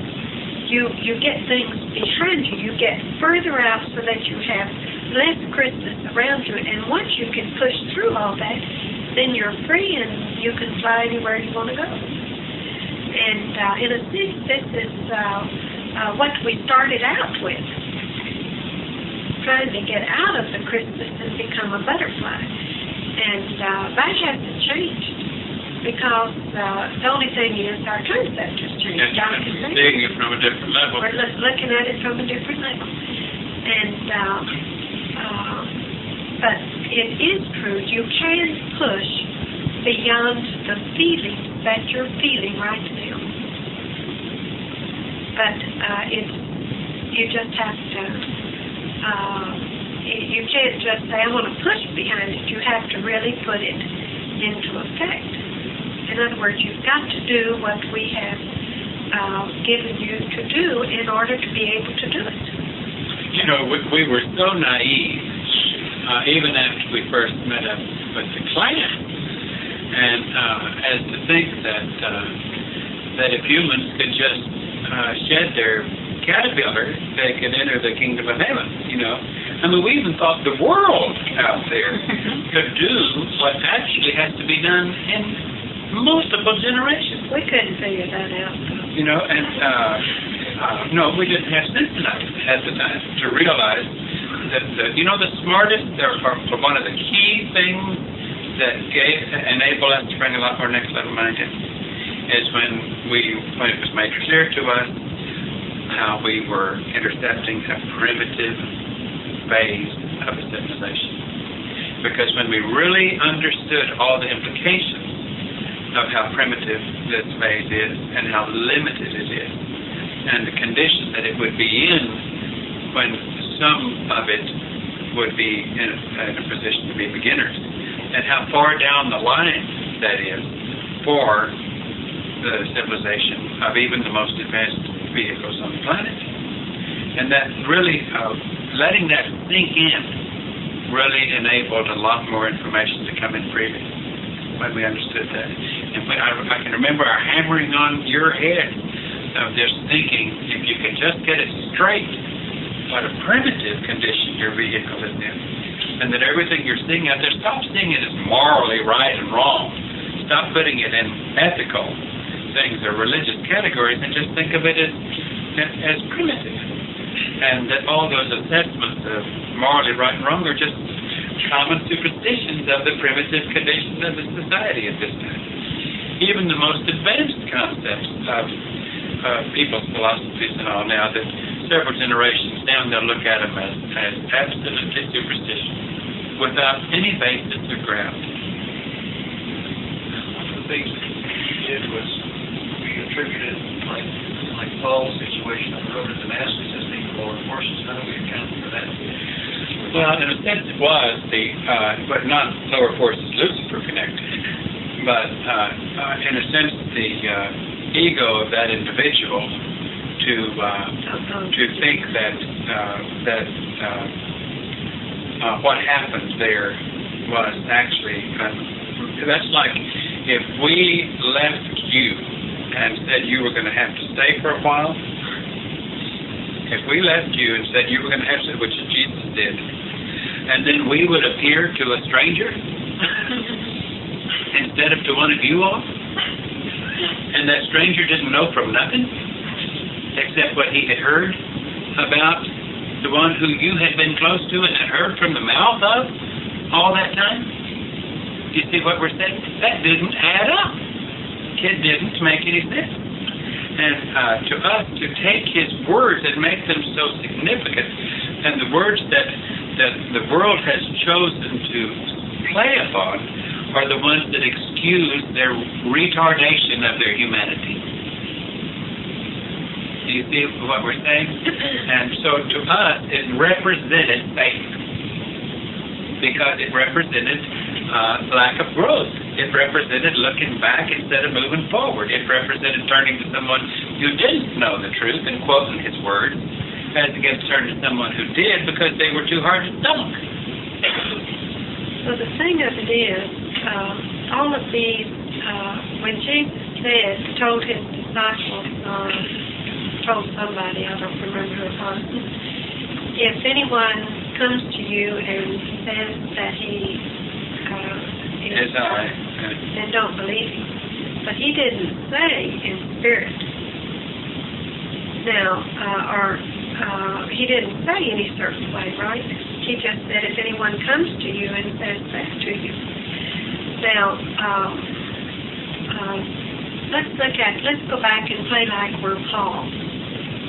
you get things behind you. You get further out so that you have less chrysalis around you. And once you can push through all that, then you're free and you can fly anywhere you want to go. And in a sense, this is what we started out with, trying to get out of the chrysalis and become a butterfly. And that hasn't changed, because the only thing is our concept has changed. We're seeing it from a different level. We're looking at it from a different level. And but it is true, you can push beyond the feeling that you're feeling right now. But you just have to, you can't just say, I want to push behind it. You have to really put it into effect. In other words, you've got to do what we have given you to do in order to be able to do it. You know, we were so naive, even after we first met up with the Klan, and as to think that if humans could just shed their caterpillar, they could enter the kingdom of heaven, you know. I mean, we even thought the world out there could do what actually has to be done in multiple generations. We couldn't figure that out. You know, and no, we didn't have sense enough at the time to realize that you know, the smartest, or one of the key things that enable us to bring a lot more next level mind in is when it was made clear to us how we were intercepting a primitive phase of a civilization. Because when we really understood all the implications of how primitive this phase is and how limited it is, and the condition that it would be in when some of it would be in a position to be beginners, and how far down the line that is for the civilization of even the most advanced vehicles on the planet. And that really, letting that sink in really enabled a lot more information to come in freely when we understood that. And I can remember our hammering on your head of this thinking, if you could just get it straight, what a primitive condition your vehicle is in. And that everything you're seeing out there, stop seeing it as morally right and wrong. Stop putting it in ethical things or religious categories, and just think of it as primitive. And that all those assessments of morally right and wrong are just common superstitions of the primitive conditions of the society at this time. Even the most advanced concepts of people's philosophies and all now, that several generations down, they'll look at them as absolutely superstition, without any basis or ground. One of the things that we did was we attributed, like Paul's situation on the road to Damascus, as being the lower forces. How do we account for that? Well, in a sense, it was but not lower forces Lucifer connected, but in a sense, the ego of that individual to think that what happened there was actually that's like if we left you and said you were going to have to stay for a while. If we left you and said you were going to have to, which Jesus did, and then we would appear to a stranger instead of to one of you all, and that stranger didn't know from nothing except what he had heard about the one who you had been close to and had heard from the mouth of all that time. Do you see what we're saying? That didn't add up. It didn't make any sense. And to us, to take his words and make them so significant, and the words that the world has chosen to play upon are the ones that excuse their retardation of their humanity. Do you see what we're saying? And so to us, it represented faith because it represented lack of growth. It represented looking back instead of moving forward. It represented turning to someone who didn't know the truth and quoting his word, as against turning to someone who did because they were too hard to stomach. So the thing of it is, all of these, when Jesus told his disciples, told somebody, I don't remember who it was, if anyone comes to you and says that he is then don't believe him. But he didn't say in spirit. Now, he didn't say any certain way, right? He just said if anyone comes to you and says that to you. Now, let's go back and play like we're Paul.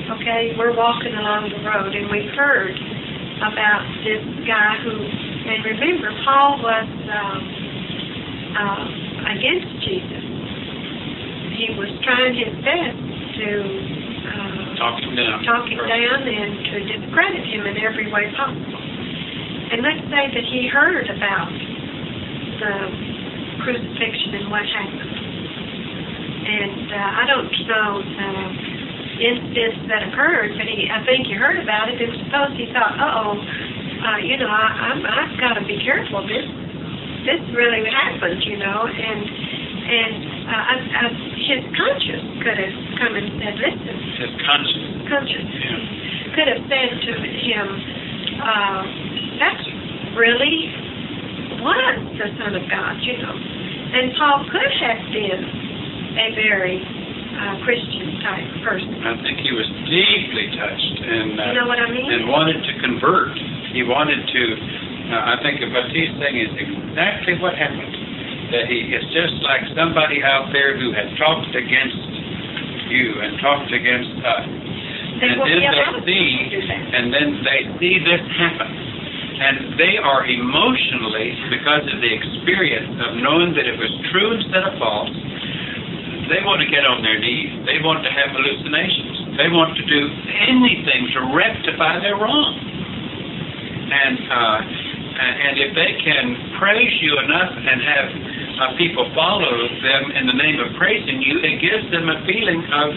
Okay, we're walking along the road and we've heard about this guy who, and remember, Paul was against Jesus. He was trying his best to talk him down and to discredit him in every way possible. And let's say that he heard about the crucifixion and what happened. And I don't know the instance that occurred, but I think he heard about it, and suppose he thought, I've got to be careful. This really happened, and his conscience could have come and said, listen. His conscience. Could have said to him, that's really was the Son of God, And Paul could have been a very Christian type person. I think he was deeply touched and you know what I mean? And wanted to convert. He wanted to. I think what he's saying is exactly what happened. That it's just like somebody out there who has talked against you and talked against us, and then they see this happen, and they are emotionally, because of the experience of knowing that it was true instead of false. They want to get on their knees. They want to have hallucinations. They want to do anything to rectify their wrong. And if they can praise you enough and have people follow them in the name of praising you, it gives them a feeling of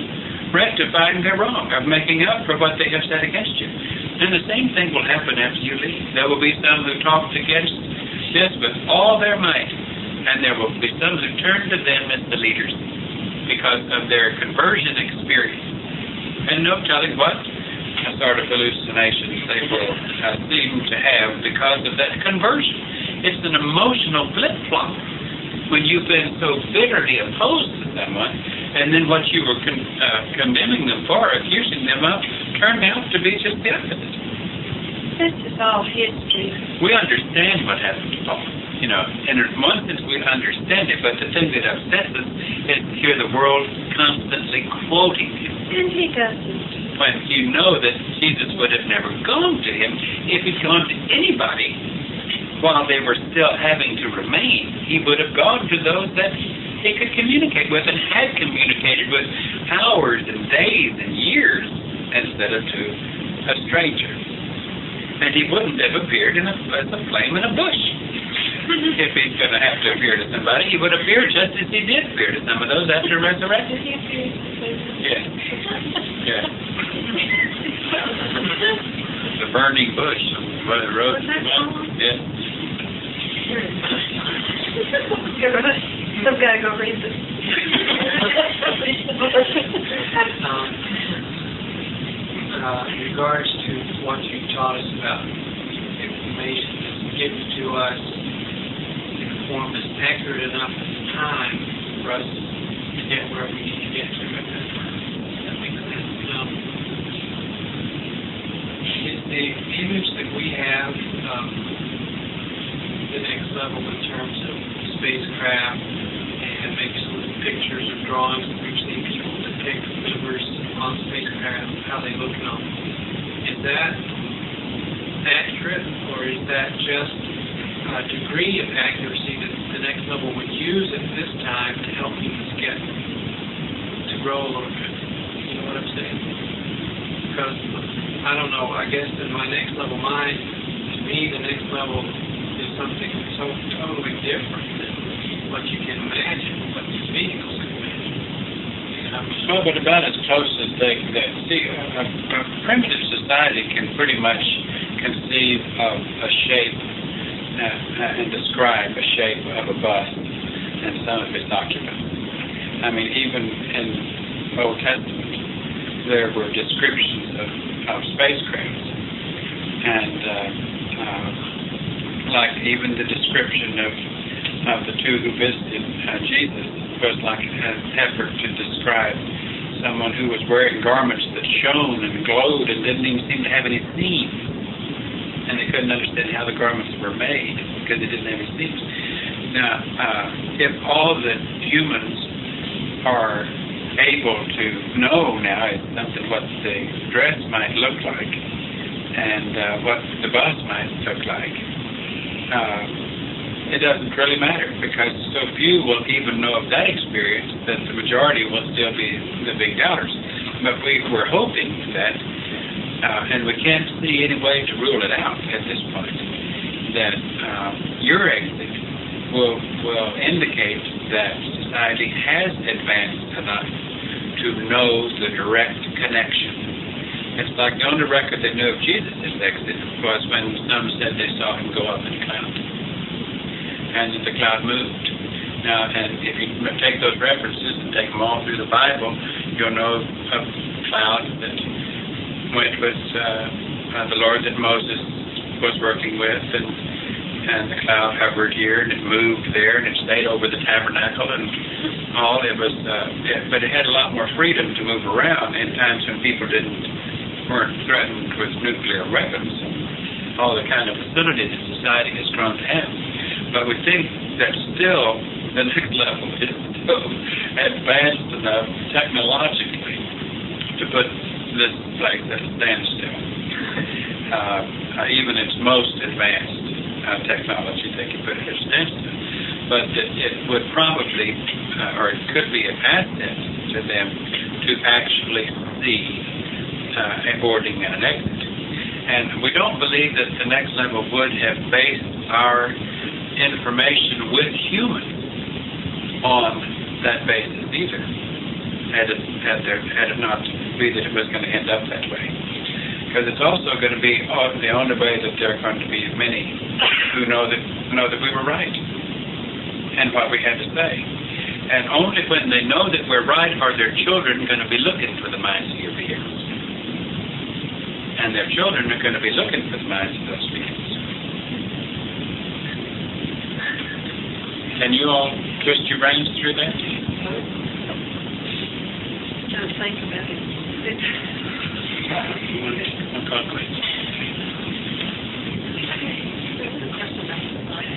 rectifying their wrong, of making up for what they have said against you. And the same thing will happen after you leave. There will be some who talked against this with all their might, and there will be some who turn to them as the leaders because of their conversion experience. And no telling what sort of hallucinations they will seem to have because of that conversion. It's an emotional flip-flop when you've been so bitterly opposed to someone, and then what you were condemning them for, accusing them of, turned out to be just the opposite. This is all history. We understand what happened to Paul. In one sense we understand it, but the thing that upsets us is to hear the world constantly quoting him. And he doesn't. When you know that Jesus would have never gone to him if he'd gone to anybody while they were still having to remain. He would have gone to those that he could communicate with and had communicated with hours and days and years instead of to a stranger. And he wouldn't have appeared as a flame in a bush. If he's going to have to appear to somebody, he would appear just as he did appear to some of those after resurrection. Yes. Yes. The burning bush by the road. Yes. I've got to go read this. In regards to what you taught us about information that's given to us in a form that's accurate enough at the time for us to get where we need to get to. That makes sense. Is the image that we have the next level in terms of spacecraft and maybe some of the pictures or drawings that we've seen people depict members on spacecraft, how they look and all? Is that accurate, or is that just a degree of accuracy that the next level would use at this time to help humans get to grow a little bit? You know what I'm saying? I don't know, I guess in my next level mind, to me, the next level is something so totally different than what you can imagine, what these vehicles can imagine. Well, but about as close as they can get. See, a primitive society can pretty much conceive of a shape and describe a shape of a bus and some of its occupants. I mean, even in Old Testament, there were descriptions of spacecrafts, and like even the description of the two who visited Jesus was like an effort to describe someone who was wearing garments that shone and glowed and didn't even seem to have any seams. And they couldn't understand how the garments were made because they didn't have any seams. Now, if all that humans are able to know now is something what the dress might look like and what the bus might look like, it doesn't really matter because so few will even know of that experience that the majority will still be the big doubters. But we're hoping that, and we can't see any way to rule it out at this point, that your exit will indicate that society has advanced enough to know the direct connection. It's like the only record they knew of Jesus' exit was when some said they saw him go up in a cloud. And that the cloud moved. Now, and if you take those references and take them all through the Bible, you'll know of a cloud that went with the Lord that Moses was working with, and the cloud hovered here, and it moved there, and it stayed over the tabernacle, and all. It was, but it had a lot more freedom to move around in times when people weren't threatened with nuclear weapons and all the kind of facility that society has grown to have. But we think that still the next level is still advanced enough technologically to put this place at a standstill. Even its most advanced technology, they can put it at a standstill. But it would probably, or it could be an asset to them to actually see a boarding and an exit. And we don't believe that the next level would have based our information with humans on that basis either, had it not be that it was going to end up that way. Because it's also going to be the only way that there are going to be many who know that we were right and what we had to say. And only when they know that we're right are their children going to be looking for the minds of your vehicles. And their children are going to be looking for the minds of those vehicles. Can you all twist your brains through that? Don't think about it. One concrete.